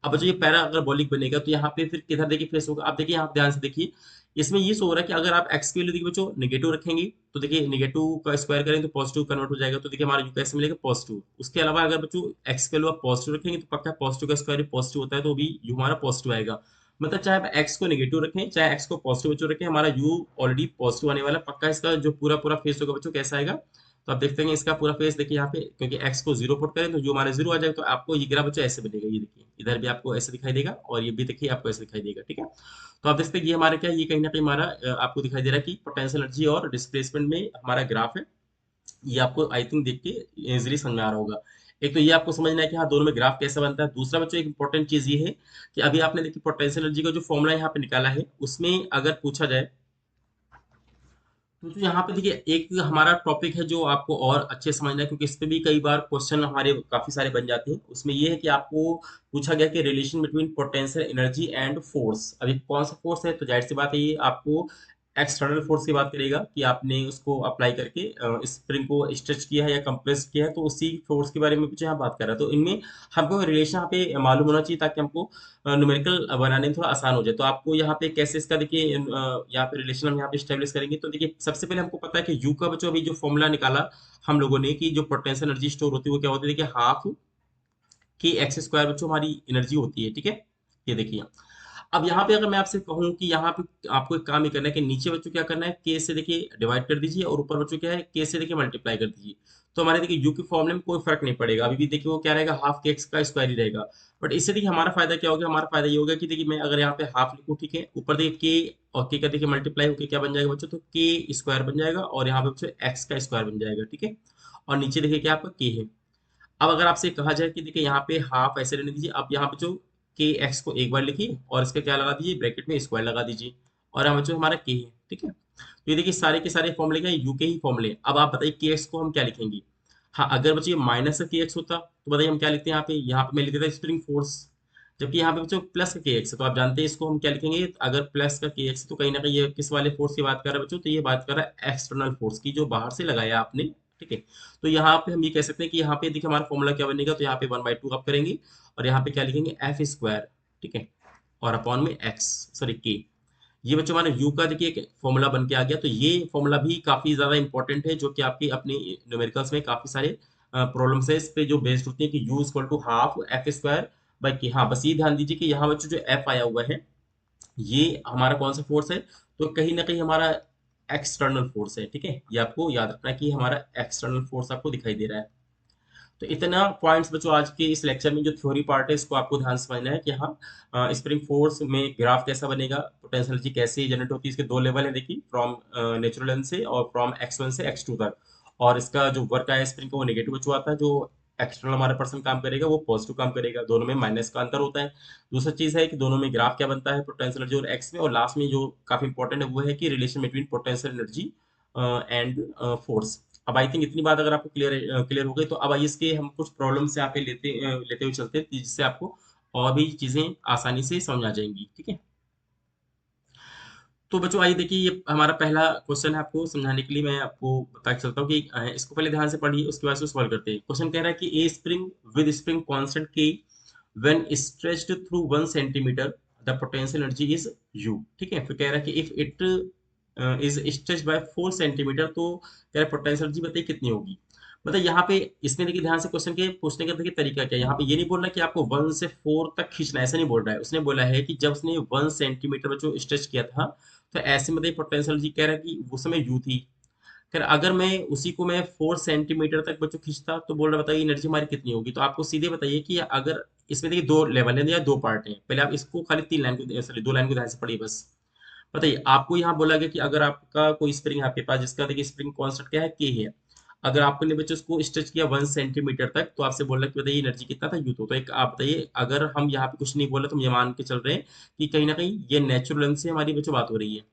अब बच्चों ये पैरा अगर बॉलिक बनेगा तो यहाँ पे फिर किधर देखिए फेस होगा, आप देखिए यहाँ ध्यान से देखिए, इसमें ये सो रहा है कि अगर आप एक्स के लिए देखिए बच्चों नेगेटिव रखेंगे, तो देखिए नेगेटिव का स्क्वायर करेंगे तो पॉजिटिव कन्वर्ट हो जाएगा, तो देखिए हमारा यू कैसे मिलेगा, पॉजिटिव। उसके अलावा अगर बच्चों एक्स के लिए आप पॉजिटिव रखेंगे तो पक्का पॉजिटिव का स्क्वायर पॉजिटिव होता है, तो भी यू हमारा पॉजिटिव आएगा। मतलब चाहे आप एक्स को नेगेटिव रखें चाहे एक्स को पॉजिटिव बच्चों रखें, हमारा यू ऑलरेडी पॉजिटिव आने वाला है। पक्का इसका जो पूरा पूरा फेस होगा बच्चों कैसा आएगा, तो आप देखते हैं इसका पूरा फेस देखिए यहाँ पे, क्योंकि एक्स को जीरो पुट करें तो जो हमारे जीरो आ जाएगा, तो आपको ये ग्राफ बच्चों ऐसे बनेगा, ये देखिए इधर भी आपको ऐसे दिखाई देगा और ये भी देखिए आपको ऐसे दिखाई देगा, ठीक है। तो आप देखते हैं ये हमारा क्या है, ये कहीं ना कहीं हमारा आपको दिखाई दे रहा है कि पोटेंशियल एनर्जी और डिस्प्लेसमेंट में हमारा ग्राफ है। ये आपको आई थिंक देख के इजिली समझ में आ रहा होगा। एक तो ये आपको समझना है कि हाँ दोनों में ग्राफ कैसे बनता है। दूसरा बच्चों एक इंपॉर्टेंट चीज ये है कि अभी आपने देखिए पोटेंशियल एनर्जी का जो फॉर्मूला यहाँ पे निकाला है, उसमें अगर पूछा जाए तो यहाँ पे देखिए एक हमारा टॉपिक है जो आपको और अच्छे से समझना है, क्योंकि इस पे भी कई बार क्वेश्चन हमारे काफी सारे बन जाते हैं। उसमें ये है कि आपको पूछा गया कि relation between potential energy and force. अभी कौन सा फोर्स है, तो जाहिर सी बात है ये आपको एक्सटर्नल फोर्स की बात करेगा कि आपने उसको अप्लाई करके स्प्रिंग को स्ट्रेच किया है या कंप्रेस किया है, तो उसी फोर्स के बारे में कुछ यहाँ बात कर रहा है। तो इनमें हमको रिलेशन यहाँ पे मालूम होना चाहिए ताकि हमको न्यूमेरिकल बनाने में थोड़ा आसान हो जाए। तो आपको यहाँ पे कैसे इसका देखिए यहाँ पे रिलेशन हम यहाँ पे स्टेब्लिश करेंगे, तो देखिए सबसे पहले हमको पता है कि यू का बच्चों अभी जो फॉर्मूला निकाला हम लोगों ने कि जो पोटेंशियल एनर्जी स्टोर होती है वो क्या होती है, देखिए हाफ की एक्स स्क्वायर बच्चों हमारी एनर्जी होती है, ठीक है। ये देखिए अब यहाँ पे अगर मैं आपसे कहूँ कि यहाँ पे आपको एक काम ही करना है कि नीचे बच्चों क्या करना है, के से देखिए डिवाइड कर दीजिए और ऊपर बच्चों क्या है, के से देखिए मल्टीप्लाई कर दीजिए। तो हमारे देखिए यू के फॉर्मूले में कोई फर्क नहीं पड़ेगा, अभी भी देखिए वो क्या रहेगा, हाफ के एक्स का स्क्वायर ही रहेगा। बट इससे देखिए हमारा फायदा क्या होगा, हमारा फायदा ये होगा कि देखिए मैं अगर यहाँ पे हाफ लिखूँ, ठीक है, ऊपर देखिए के और के का देखिए मल्टीप्लाई होकर क्या बन जाएगा बच्चों, तो के स्क्वायर बन जाएगा और यहाँ पे बच्चों एक्स का स्क्वायर बन जाएगा, ठीक है। और नीचे देखिए क्या आपका के है। अब अगर आपसे कहा जाए कि देखिए यहाँ पे हाफ ऐसे रहने दीजिए, अब यहाँ पे जो के एक्स को एक बार लिखिए और इसका क्या लगा दीजिए, ब्रैकेट में स्क्वायर लगा दीजिए, और यहाँ जो हमारा के है, ठीक है। तो ये देखिए सारे के सारे फॉर्मूले क्या है, यू के ही फॉर्मूले। अब आप बताइए के एक्स को हम क्या लिखेंगे। हाँ, अगर बच्चे माइनस का के एक्स होता तो बताइए हम क्या लिखते हैं, यहाँ पे मैं लिख देता स्प्रिंग फोर्स। जबकि यहाँ पे बच्चों प्लस का के एक्स है, तो आप जानते हैं इसको हम क्या लिखेंगे, अगर प्लस का के एक्स है तो कहीं ना कहीं ये किस वाले फोर्स की बात कर रहा है बच्चों, तो ये बात कर रहा है एक्सटर्नल फोर्स की, जो बाहर से लगाया आपने, ठीक है। तो यहाँ पे हम ये कह सकते हैं कि यहाँ पे देखिए हमारा फॉर्मूला क्या बनेगा, तो यहाँ पे 1/2 आप करेंगे और यहाँ पे क्या लिखेंगे, एफ स्क्वायर, ठीक है, और अपॉन में एक्स, सॉरी के। ये बच्चों हमारे यू का देखिए एक फॉर्मूला बन के आ गया। तो ये फॉर्मूला भी काफी ज्यादा इंपॉर्टेंट है, जो कि आपकी अपनी न्यूमेरिकल्स में काफी सारे प्रॉब्लम्स है इस पे जो बेस्ड होती है कि U equal to half F square by k. हाँ, बस ये ध्यान दीजिए कि यहाँ बच्चों जो एफ आया हुआ है, ये हमारा कौन सा फोर्स है, तो कहीं ना कहीं हमारा एक्सटर्नल फोर्स है, ठीक है। ये आपको याद रखना है कि हमारा एक्सटर्नल फोर्स आपको दिखाई दे रहा है। तो इतना पॉइंट्स बच्चों आज के इस लेक्चर में जो थ्योरी पार्ट है इसको आपको ध्यान से समझना है कि हाँ, स्प्रिंग फोर्स में ग्राफ कैसा बनेगा, पोटेंशियल एनर्जी कैसे जनरेट होती है, इसके दो लेवल है देखिए, फ्रॉम नेचुरल एंड से और फ्रॉम x1 से x2 तक। और इसका जो वर्क है स्प्रिंग का वो नेगेटिव बच्चों आता है, जो एक्सटर्नल हमारा पर्सन काम करेगा वो पॉजिटिव काम करेगा, दोनों में माइनस का अंतर होता है। दूसरा चीज है कि दोनों में ग्राफ क्या बनता है, पोटेंशियल एनर्जी और एक्स में। और लास्ट में जो काफी इंपॉर्टेंट है वो है कि relation between potential energy and force. अब आई थिंक इतनी बात अगर आपको क्लियर हो गई, तो अब आइए इसके हम कुछ प्रॉब्लम से यहाँ पे लेते हुए चलते हैं, जिससे आपको और भी चीजें आसानी से समझ आ जाएंगी, ठीक है। तो बच्चों आइए देखिए, ये हमारा पहला क्वेश्चन है, आपको समझाने के लिए मैं आपको बता के चलता हूँ कि इसको पहले ध्यान से पढ़िए, उसके बाद से सॉल्व करते हैं। क्वेश्चन कह रहा है कि a spring with spring constant K when stretched through 1 centimetre the potential energy is U, ठीक है। फिर कह रहा है कि if it is stretch by 4 centimetre, तो कह रहा है पोटेंशियल एनर्जी बताइए कितनी होगी। मतलब यहाँ पे इसमें देखिए ध्यान से क्वेश्चन के पूछने का देखिए तरीका क्या है। यहाँ पे ये नहीं बोल रहा कि आपको 1 से 4 तक खींचना है, ऐसा नहीं बोल रहा है। उसने बोला है कि जब उसने 1 सेंटीमीटर में जो स्ट्रेच किया था, तो ऐसे में पोटेंशियल एनर्जी कह रहा है कि उस समय यू थी। खैर अगर मैं उसी को मैं 4 सेंटीमीटर तक बच्चों खींचता, तो बोल रहा बताइए एनर्जी हमारी कितनी होगी। तो आपको सीधे बताइए कि अगर इसमें देखिए दो लेवल है या दो पार्ट है, पहले आप इसको खाली 3 लाइन को, सॉरी 2 लाइन को ध्यान से पढ़िए बस। बताइए, आपको यहाँ बोला गया कि अगर आपका कोई स्प्रिंग आपके पास, जिसका देखिए स्प्रिंग कांस्टेंट क्या है, के है। अगर आपने बच्चे उसको स्ट्रेच किया 1 सेंटीमीटर तक, तो आपसे बोल रहा है कि बताइए एनर्जी कितना था, यू। तो एक आप बताइए, अगर हम यहाँ पे कुछ नहीं बोल रहे तो हम ये मान के चल रहे हैं कि कहीं ना कहीं ये नेचुरल लेंथ से हमारी बच्चों बात हो रही है,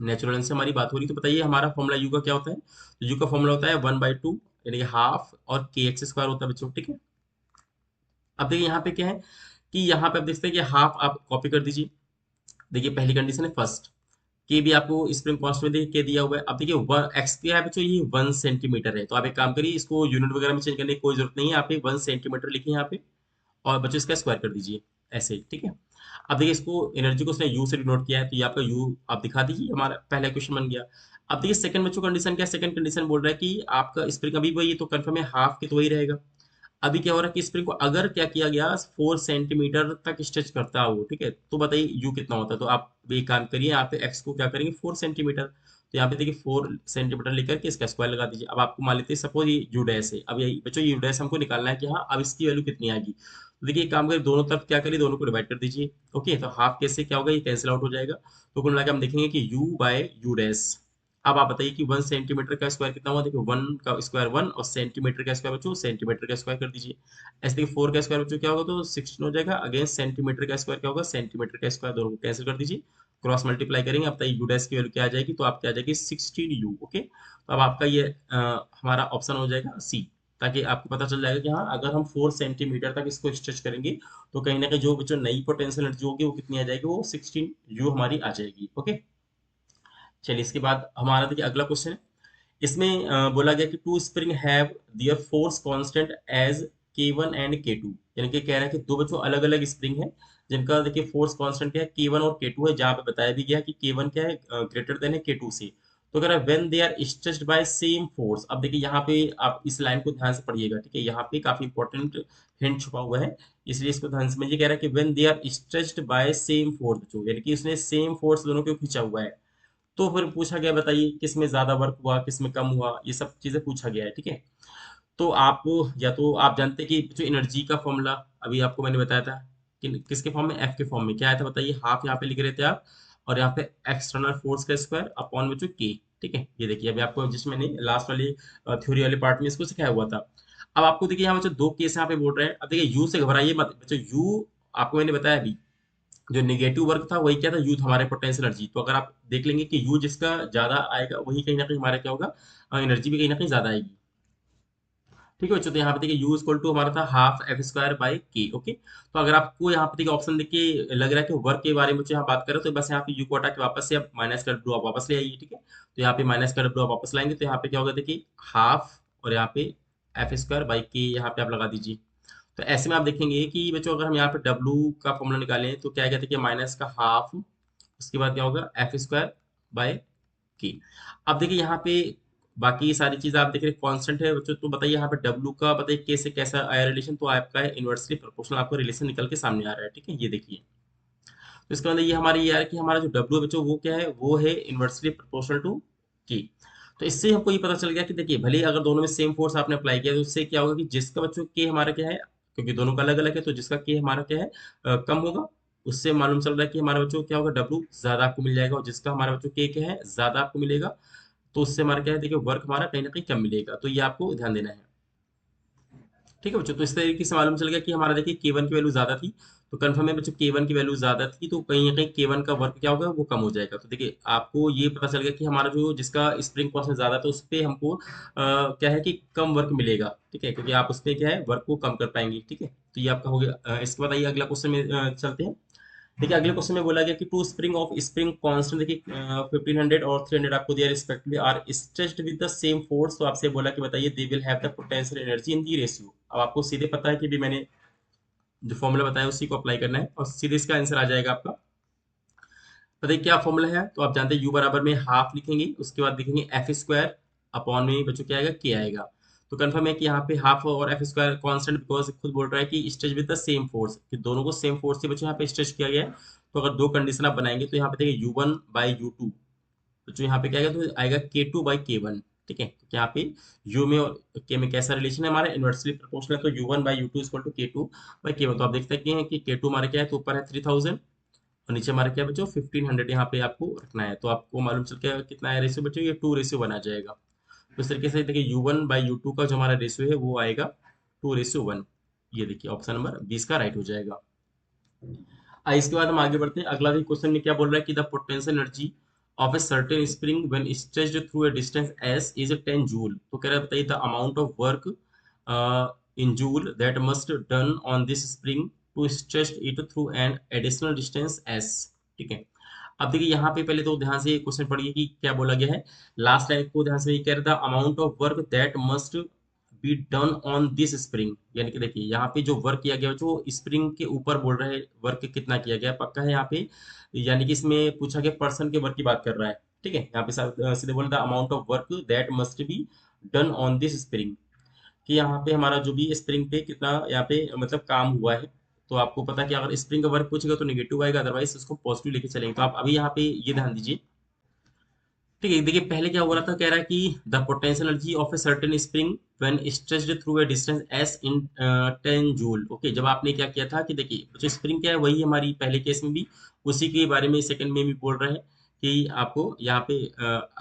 नेचुरल लेंथ से हमारी बात हो रही है। तो बताइए हमारा फॉर्मूला यू का क्या होता है, तो यू का फॉर्मूला होता है 1/2 यानी कि हाफ और के एक्स स्क्वायर होता है बच्चों, ठीक है। अब देखिए यहाँ पे क्या है कि यहाँ पे आप देखते हैं कि हाफ आप कॉपी कर दीजिए। देखिए पहली कंडीशन है फर्स्ट, के भी आपको स्प्रिंग कॉस्ट में देखिए के दिया हुआ है। अब देखिए एक्स क्या है बच्चों, ये 1 सेंटीमीटर है। तो आप एक काम करिए, इसको यूनिट वगैरह में चेंज करने की कोई जरूरत नहीं है, आप 1 सेंटीमीटर लिखिए यहाँ पे और बच्चों इसका स्क्वायर कर दीजिए ऐसे, ठीक है। अब देखिए इसको एनर्जी को उसने यू से डिनोट किया है, तो ये आपका यू आप दिखा दीजिए, हमारा पहला क्वेश्चन बन गया। अब देखिए सेकंड बच्चों कंडीशन क्या है, सेकंड कंडीशन बोल रहा है कि आपका स्प्रिंग अभी वही तो कंफर्म है, हाफ की तो वही रहेगा। अभी क्या हो रहा है कि स्प्रिंग को अगर क्या किया गया 4 सेंटीमीटर तक स्ट्रेच करता हो, ठीक है, तो बताइए यू कितना होता है। तो आप एक काम करिए, यहाँ पे एक्स को क्या करेंगे 4 सेंटीमीटर, तो यहाँ पे देखिए 4 सेंटीमीटर लेकर के इसका स्क्वायर लगा दीजिए। अब आपको मान लेते हैं सपोज ये यू डैश है, अब यही बच्चों यू डैश हमको निकालना है कि हाँ अब इसकी वैल्यू कितनी आएगी। तो देखिए एक काम करिए, दोनों तरफ क्या करिए, दोनों को डिवाइड कर दीजिए। ओके, तो हाफ कैसे क्या होगा, ये कैंसिल आउट हो जाएगा। तो कुल मिलाकर हम देखेंगे कि यू बाय यू डैश। अब आप बताइए कि 1 सेंटीमीटर का स्क्वायर कितना हुआ, देखिए 1 का स्क्वायर 1 और सेंटीमीटर का स्क्वायर बच्चों सेंटीमीटर का स्क्वायर कर दीजिए। ऐसे देखिए 4 का स्क्वायर बच्चों क्या होगा, तो 16 हो जाएगा। अगेन सेंटीमीटर का स्क्वायर क्या होगा, सेंटीमीटर का स्क्वायर, दोनों को कैंसिल कर दीजिए, क्रॉस मल्टीप्लाई करेंगे। अब बताइए यू डैश की वैल्यू क्या आ जाएगी, तो आप क्या आ जाएगी 16 यू। ओके, तो अब आपका ये हमारा ऑप्शन हो जाएगा सी, ताकि आपको पता चल जाएगा कि हाँ अगर हम 4 सेंटीमीटर तक इसको स्ट्रेच करेंगे, तो कहीं ना कहीं जो बच्चों नई पोटेंशियल एनर्जी होगी वो कितनी आ जाएगी, वो 16 यू हमारी आ जाएगी। ओके, चलिए इसके बाद हमारा देखिए अगला क्वेश्चन है। इसमें बोला गया कि two spring have their force constant as के1 एंड के2, यानी कि कह रहा है कि दो बच्चों अलग अलग स्प्रिंग है जिनका देखिए फोर्स कांस्टेंट क्या है, के1 और के2 है, जहां पे बताया भी गया कि के1 क्या है ग्रेटर देन है के2 से। तो अगर when they are stretched by same force, अब देखिए यहाँ पे आप इस लाइन को ध्यान से पढ़िएगा, ठीक है, यहाँ पे काफी इंपॉर्टेंट हिंट छुपा हुआ है, इसलिए इसको ध्यान से समझिए। कह रहा है कि when they are stretched by same force, जो यानी कि उसने सेम फोर्स दोनों को खींचा हुआ है, तो फिर पूछा गया बताइए किस में ज्यादा वर्क हुआ, किस में कम हुआ, ये सब चीजें पूछा गया है, ठीक है। तो आप, या तो आप जानते हैं कि जो एनर्जी का फॉर्मूला अभी आपको मैंने बताया था कि किसके फॉर्म में, एफ के फॉर्म में क्या आया था बताइए, हाफ यहाँ पे लिख रहे थे आप, और यहाँ पे एक्सटर्नल फोर्स का स्क्वायर अपॉन में जो के, ठीक है। ये देखिए अभी आपको जिस मैंने लास्ट वाली थ्योरी वाले पार्ट में इसको सिखाया हुआ था। अब आपको देखिए यहाँ बच्चों दो केस यहाँ पे बोल रहे हैं। अब देखिए यू से घबराइए मत बच्चों, यू आपको मैंने बताया अभी, जो नेगेटिव वर्क था वही क्या था, यू था हमारे पोटेंशियल एनर्जी। तो अगर आप देख लेंगे कि यू जिसका ज्यादा आएगा वही कहीं ना कहीं हमारा क्या होगा, एनर्जी भी कहीं ना कहीं ज्यादा आएगी, ठीक है बच्चों। तो यहाँ पे देखिए यू इक्वल टू हमारा था हाफ एफ स्क्वायर बाई के, ओके। तो अगर आपको यहाँ पे देखिए ऑप्शन देख के लग रहा है कि वर्क के बारे में जो यहाँ बात करें, तो बस यहाँ पे यू को हटा के वापस से आप माइनस कर दो, आप वापस ले आइए, ठीक है। तो यहाँ पे माइनस कर दो आप वापस लाएंगे, तो यहाँ पे क्या होगा देखिए हाफ, और यहाँ पे एफ स्क्वायर बाई के यहाँ पे आप लगा दीजिए। तो ऐसे में आप देखेंगे कि बच्चों अगर हम यहाँ पे डब्लू का फॉर्मूला निकालें तो क्या आएगा देखिए माइनस का हाफ, उसके बाद क्या होगा एफ स्क्वायर बाय की। अब देखिए यहाँ पे बाकी सारी चीज आप देख रहे कांस्टेंट है बच्चों, तो बताइए यहाँ पे डब्लू का बताइए के से कैसा आया रिलेशन, तो आपका है इनवर्सली प्रोपोर्शनल, आपको रिलेशन निकल के सामने आ रहा है, ठीक है, ये देखिए। तो इसका मतलब ये हमारे ये है कि हमारा जो डब्लू है बच्चों वो क्या है, वो है इनवर्सली प्रोपोर्शनल टू की। तो इससे हमको ये पता चल गया कि देखिए भले ही अगर दोनों में सेम फोर्स आपने अप्लाई किया तो उससे क्या होगा कि जिसका बच्चों के हमारा क्या है, क्योंकि दोनों का अलग अलग है, तो जिसका के हमारा क्या है कम होगा, उससे मालूम चल रहा है कि हमारा बच्चों को क्या होगा, डब्लू ज्यादा आपको मिल जाएगा, और जिसका हमारा बच्चों के क्या है ज्यादा आपको मिलेगा, तो उससे हमारा क्या है देखिए वर्क हमारा कहीं ना कहीं कम मिलेगा। तो ये आपको ध्यान देना है, ठीक है बच्चों। तो इस तरीके से मालूम चल गया कि हमारा देखिए के1 की वैल्यू ज्यादा थी, तो कंफर्म है बच्चों के1 की वैल्यू ज्यादा थी, तो कहीं ना कहीं के1 का वर्क क्या होगा वो कम हो जाएगा। तो देखिए आपको ये पता चल गया कि हमारा जो जिसका स्प्रिंग कॉन्स्टेंट ज्यादा था उस पे हमको क्या है कि कम वर्क मिलेगा, ठीक है, क्योंकि आप उस पे क्या है वर्क को कम कर पाएंगे, ठीक है। तो ये आपका हो गया। इसके बाद आइए अगला क्वेश्चन में चलते हैं। देखिए अगले क्वेश्चन में बोला गया कि two spring of spring constant देखिए 1500 और 300 आपको दिया respectively are stretched with the same force, तो आपसे बोला कि बताइए they will have the potential energy in the ratio. अब आपको सीधे पता है कि भी मैंने जो फॉर्मूला बताया उसी को अप्लाई करना है और सीधे इसका आंसर आ जाएगा आपका। बताइए क्या फॉर्मूला है, तो आप जानते हैं यू बराबर में हाफ लिखेंगे, उसके बाद लिखेंगे एफ स्क्वायर अपॉन में बच्चों क्या आएगा के आएगा। तो कंफर्म है कि यहाँ पे हाफ और एफ स्क्वायर कांस्टेंट, बिकॉज खुद बोल रहा है कि stretch with the same force, कि दोनों को सेम फोर्स से बच्चों यहाँ पे स्ट्रेच किया गया है। तो अगर दो कंडीशन आप बनाएंगे तो यहाँ पे देखिए u1 बाई यू टू, तो जो यहाँ पे क्या आएगा तो आएगा के2 बाई के1, ठीक है, क्योंकि यहाँ पे u में और k में कैसा रिलेशन है हमारा इनवर्सली प्रोपोर्शनल है, तो u1 by U two equal to के2 बाई के1। तो आप देख सकते हैं कि के2 हमारे क्या है, तो ऊपर है 3000 और नीचे हमारे क्या बच्चों 1500 यहाँ पे आपको रखना है। तो आपको मालूम चल गया कितना है रेशियो बच्चों, ये 2:1 आ जाएगा। तो इस तरीके से देखिए u1 बाई यू टू का जो हमारा रेशियो है वो आएगा 2:1। ये देखिए ऑप्शन नंबर 20 का राइट हो जाएगा। इसके बाद हम आगे बढ़ते हैं। अगला भी क्वेश्चन में क्या बोल रहा है कि the potential energy of a certain spring when stretched through a distance s is 10 joule. तो कह रहा है बताइए the amount of work in joule that must done on this spring to stretch it through an additional distance s, ठीक है। अब देखिए यहाँ पे पहले तो ध्यान से क्वेश्चन पढ़िए कि क्या बोला गया है। लास्ट लाइन को ध्यान से ये कह रहा था amount of work that must be done on this spring, यानी कि देखिए यहाँ पे जो वर्क किया गया जो स्प्रिंग के ऊपर बोल रहे हैं वर्क कितना किया गया पक्का है यहाँ पे, यानी कि इसमें पूछा गया पर्सन के वर्क की बात कर रहा है, ठीक है। यहाँ पे सीधे बोल रहा amount of work that must be done on this spring, कि यहाँ पे हमारा जो भी स्प्रिंग पे कितना यहाँ पे मतलब काम हुआ है। तो आपको पता है कि अगर स्प्रिंग का वर्क पूछेगा तो नेगेटिव आएगा, अदरवाइज उसको पॉजिटिव लेके चलेंगे। तो आप अभी यहाँ पे ये ध्यान दीजिए, ठीक है। देखिए पहले क्या हो रहा था, कह रहा है कि the potential energy of a certain spring when stretched through a distance s in 10 joule, okay. जब आपने क्या किया था कि देखिए जो स्प्रिंग क्या है वही हमारी पहले केस में भी उसी के बारे में सेकंड में भी बोल रहे हैं कि आपको यहाँ पे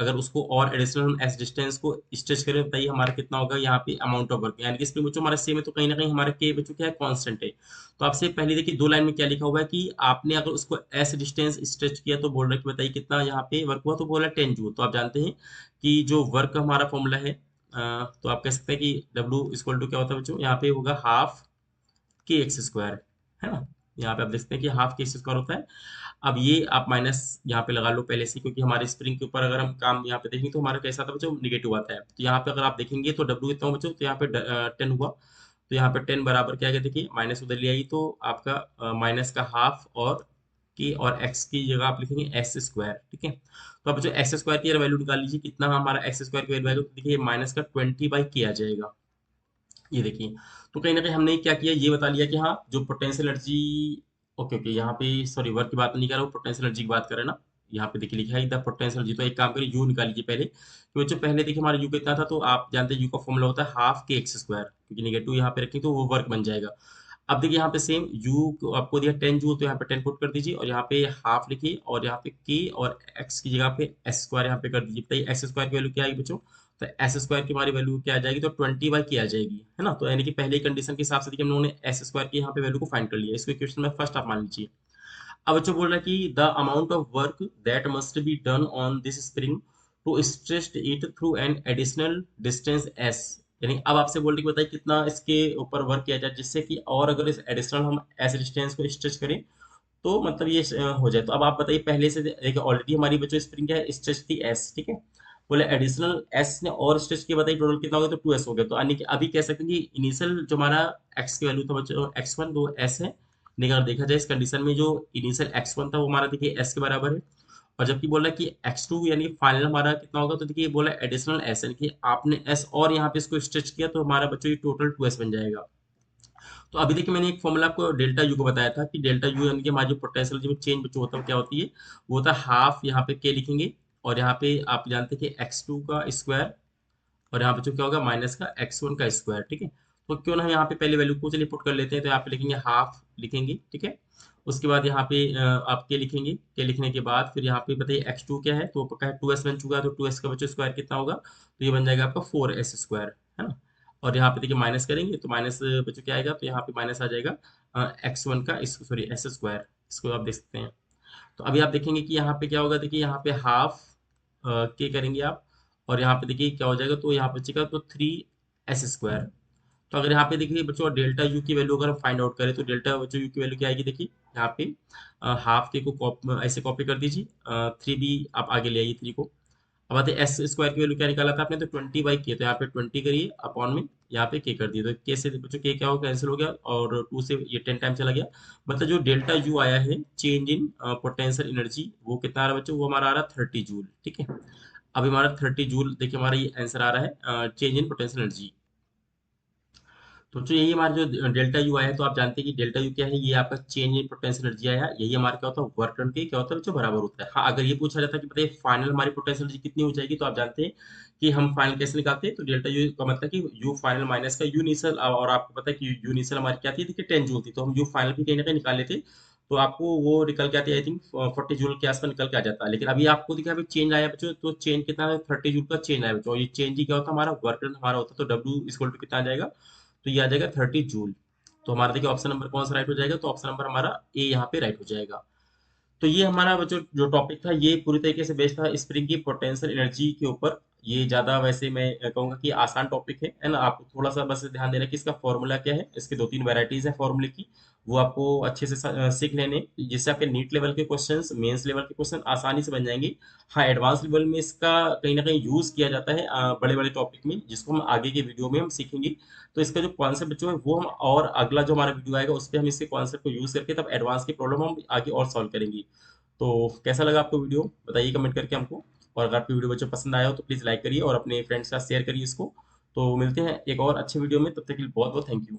अगर उसको और एडिशनल हम एस डिस्टेंस को स्ट्रेच करें बताइए हमारा कितना होगा यहाँ पे अमाउंट ऑफ वर्क, यानी कि स्प्रिंग बच्चों हमारा सेम है तो कहीं ना कहीं हमारे के बच्चों क्या है कांस्टेंट है। तो आपसे पहले देखिए दो लाइन में क्या लिखा हुआ है कि आपने अगर उसको एस डिस्टेंस स्ट्रेच किया तो बोल रहा है कि बताइए कितना यहाँ पे वर्क हुआ, तो बोला 10 जूल। तो आप जानते हैं कि जो वर्क का हमारा फॉर्मूला है तो आप कह सकते हैं कि W इक्वल टू क्या होता है बच्चों, यहाँ पे होगा हाफ के एक्स स्क्वायर, है ना। यहाँ पे आप देखते हैं कि हाफ के एक्स स्क्वायर होता है। अब ये आप माइनस यहाँ पे लगा लो पहले से, क्योंकि हमारे स्प्रिंग के ऊपर अगर हम काम यहाँ पे देखेंगे तो हमारा कैसा था बच्चों निगेटिव आता है। तो यहाँ पे अगर आप देखेंगे तो W कितना हुआ बच्चों, तो यहाँ पे 10 हुआ। तो यहाँ पे 10 बराबर क्या है देखिए माइनस उधर ले आई तो आपका माइनस का हाफ और के और एक्स की जगह आप लिखेंगे एस स्क्वायर, ठीक है। तो अब जो एक्स स्क्वायर की वैल्यू निकाल लीजिए, कितना हमारा एक्स स्क्वायर की वैल्यू, तो देखिए माइनस का 20/k आ जाएगा, ये देखिए। तो कहीं ना कहीं हमने क्या किया, ये बता लिया कि हाँ जो पोटेंशियल एनर्जी, ओके ओके, यहाँ पे सॉरी वर्क की बात नहीं कर रहा हूँ, पोटेंशियल एनर्जी की बात कर रहे हैं ना। यहाँ पे देखिए लिखा है द पोटेंशियल एनर्जी, तो एक काम करिए यू निकाल लीजिए पहले, कि बच्चों पहले देखिए हमारा यू कितना था, तो आप जानते हैं यू का फॉर्मूला होता है हाफ के एक्स स्क्वायर, क्योंकि नेगेटिव यहाँ पे रखें तो वो वर्क बन जाएगा। अब देखिए यहाँ पे सेम यू आपको दिया 10 जूल, तो यहाँ पे 10 पुट कर दीजिए, और यहाँ पे हाफ लिखिए, और यहाँ पे के और एक्स की जगह पे एस स्क्वायर यहाँ पे कर दीजिए। बताइए एक्स स्क्वायर की वैल्यू क्या आएगी बच्चों, तो एस स्क्वायर की हमारी वैल्यू क्या आ जाएगी, तो 20/k आ जाएगी, है ना। तो यानी कि पहले कंडीशन के हिसाब से देखिए हम लोगों ने एस स्क्वायर की यहाँ पे वैल्यू को फाइंड कर लिया, इसको इक्वेशन में फर्स्ट आप मान लीजिए। अब बच्चों बोल रहा है कि the amount of work that must be done on this spring to stretch it through an additional distance s, यानी अब आपसे बोल रही कि बताइए कितना इसके ऊपर वर्क किया जाए, जिससे कि और अगर इस एडिशनल हम एस डिस्टेंस को स्ट्रेच करें तो मतलब ये हो जाए। तो अब आप बताइए, पहले से देखिए ऑलरेडी हमारी बच्चों स्प्रिंग क्या है, स्ट्रेच थी एस, ठीक है। बोले एडिशनल एस ने और स्ट्रेच की बताइए टोटल कितना हो गया, तो 2s हो गया। तो यानी कि अभी कह सकते हैं कि इनिशियल जो हमारा एक्स की वैल्यू था बच्चों x1, तो एस है, लेकिन अगर देखा जाए इस कंडीशन में जो इनिशियल x1 था वो हमारा देखिए एस के बराबर है। और जबकि बोला कि x2 यानी फाइनल हमारा कितना होगा, तो देखिए बोला एडिशनल एस, यानी कि आपने एस और यहाँ पे इसको स्ट्रेच किया, तो हमारा बच्चों ये टोटल 2s बन जाएगा। तो अभी देखिए मैंने एक फॉर्मूला आपको डेल्टा यू को बताया था, कि डेल्टा यू यानी कि हमारी जो पोटेंशियल जो चेंज बच्चों होता है वो क्या होती है, वो होता है हाफ, यहाँ पे के लिखेंगे, और यहाँ पे आप जानते हैं कि x2 का स्क्वायर, और यहाँ पे जो क्या होगा माइनस का x1 का स्क्वायर, ठीक है। तो क्यों ना हम यहाँ पे पहले वैल्यू को चलिए पुट कर लेते हैं, तो यहाँ पे लिखेंगे हाफ लिखेंगे, ठीक है। उसके बाद यहाँ पे आप के लिखेंगे, के लिखने के बाद फिर यहाँ पे बताइए x2 क्या है, तो पक्का है 2s बन चुका है, तो 2s का बच्चों स्क्वायर कितना होगा, तो ये बन जाएगा आपका 4s स्क्वायर, है ना। और यहाँ पे देखिए माइनस करेंगे तो माइनस बच्चों क्या आएगा, तो यहाँ पे माइनस आ जाएगा x1 का सॉरी एस स्क्वायर, इसको आप देख सकते हैं। तो अभी आप देखेंगे कि यहाँ पे क्या होगा, देखिए यहाँ पे हाफ के करेंगे आप, और यहाँ पे देखिए क्या हो जाएगा, तो यहाँ पे बचेगा तो 3s स्क्वायर। तो अगर यहाँ पे देखिए बच्चों डेल्टा यू की वैल्यू अगर हम फाइंड आउट करें, तो डेल्टा बच्चों यू की वैल्यू क्या आएगी, देखिए यहाँ पे हाफ के को ऐसे कॉपी कर दीजिए, 3 भी आप आगे ले आइए 3 को। अब आते एस स्क्वायर की वैल्यू क्या निकाला था आपने, तो 20/k, तो यहाँ पे 20 करिए अपॉन में यहाँ पे के कर दिए, तो के से बच्चों के क्या हो कैंसिल हो गया, और 2 से ये 10 टाइम चला गया। मतलब जो डेल्टा यू आया है चेंज इन पोटेंशियल एनर्जी, वो कितना आ रहा है बच्चों, वो हमारा आ रहा है 30 जूल, ठीक है। अभी हमारा 30 जूल देखिए हमारा ये आंसर आ रहा है चेंज इन पोटेंशियल एनर्जी। तो जो यही हमारा जो डेल्टा यू आया है, तो आप जानते हैं कि डेल्टा यू क्या है, ये आपका चेंज इन पोटेंशियल एनर्जी आया, यही हमारा क्या होता है वर्क डन के क्या होता है जो बराबर होता है। हाँ अगर ये पूछा जाता है कि बताइए फाइनल हमारी पोटेंशियल एनर्जी कितनी हो जाएगी, तो आप जानते हैं कि हम फाइनल कैसे निकालते हैं, तो डेल्टा यू का मतलब कि यू फाइनल माइनस का यू इनिशियल, और आपको पता है कि यू इनिशियल हमारी क्या थी, देखिए 10 जूल थी, तो हम यू फाइनल भी कहीं ना कहीं निकाल लेते, तो आपको वो निकल के आती है आई थिंक 40 जूल के आसपास निकल के आ जाता है। लेकिन अभी आपको दिखा अभी चेंज आया बच्चों, तो चेंज कितना है, 30 जूल का चेंज आया बच्चों, और ये चेंज ही क्या होता है हमारा वर्क डन हमारा होता है, तो डब्ल्यू इक्वल टू कितना आ जाएगा, तो ये आ जाएगा 30 जूल। तो हमारा देखिए ऑप्शन नंबर कौन सा राइट हो जाएगा, तो ऑप्शन नंबर हमारा ए यहाँ पे राइट हो जाएगा। तो ये हमारा जो जो टॉपिक था ये पूरी तरीके से बेस्ड था स्प्रिंग की पोटेंशियल एनर्जी के ऊपर। ये ज्यादा वैसे मैं कहूंगा कि आसान टॉपिक है ना। आपको थोड़ा सा बस ध्यान देना कि इसका फॉर्मूला क्या है, इसके 2-3 वैरायटीज है फॉर्मूले की, वो आपको अच्छे से सीख लेने, जिससे आपके नीट लेवल के क्वेश्चंस मेंस लेवल के क्वेश्चन आसानी से बन जाएंगे। हाँ एडवांस लेवल में इसका कहीं ना कहीं यूज किया जाता है बड़े बड़े टॉपिक में, जिसको हम आगे के वीडियो में हम सीखेंगे। तो इसका जो कॉन्सेप्ट जो है वो हम, और अगला जो हमारा वीडियो आएगा उस पर हम इसके कॉन्सेप्ट को यूज करके तब एडवांस की प्रॉब्लम हम आगे और सॉल्व करेंगे। तो कैसा लगा आपको वीडियो, बताइए कमेंट करके हमको। और अगर आपकी वीडियो बच्चों पसंद आया हो तो प्लीज़ लाइक करिए और अपने फ्रेंड्स के साथ शेयर करिए इसको। तो मिलते हैं एक और अच्छे वीडियो में, तब तक के लिए बहुत बहुत थैंक यू।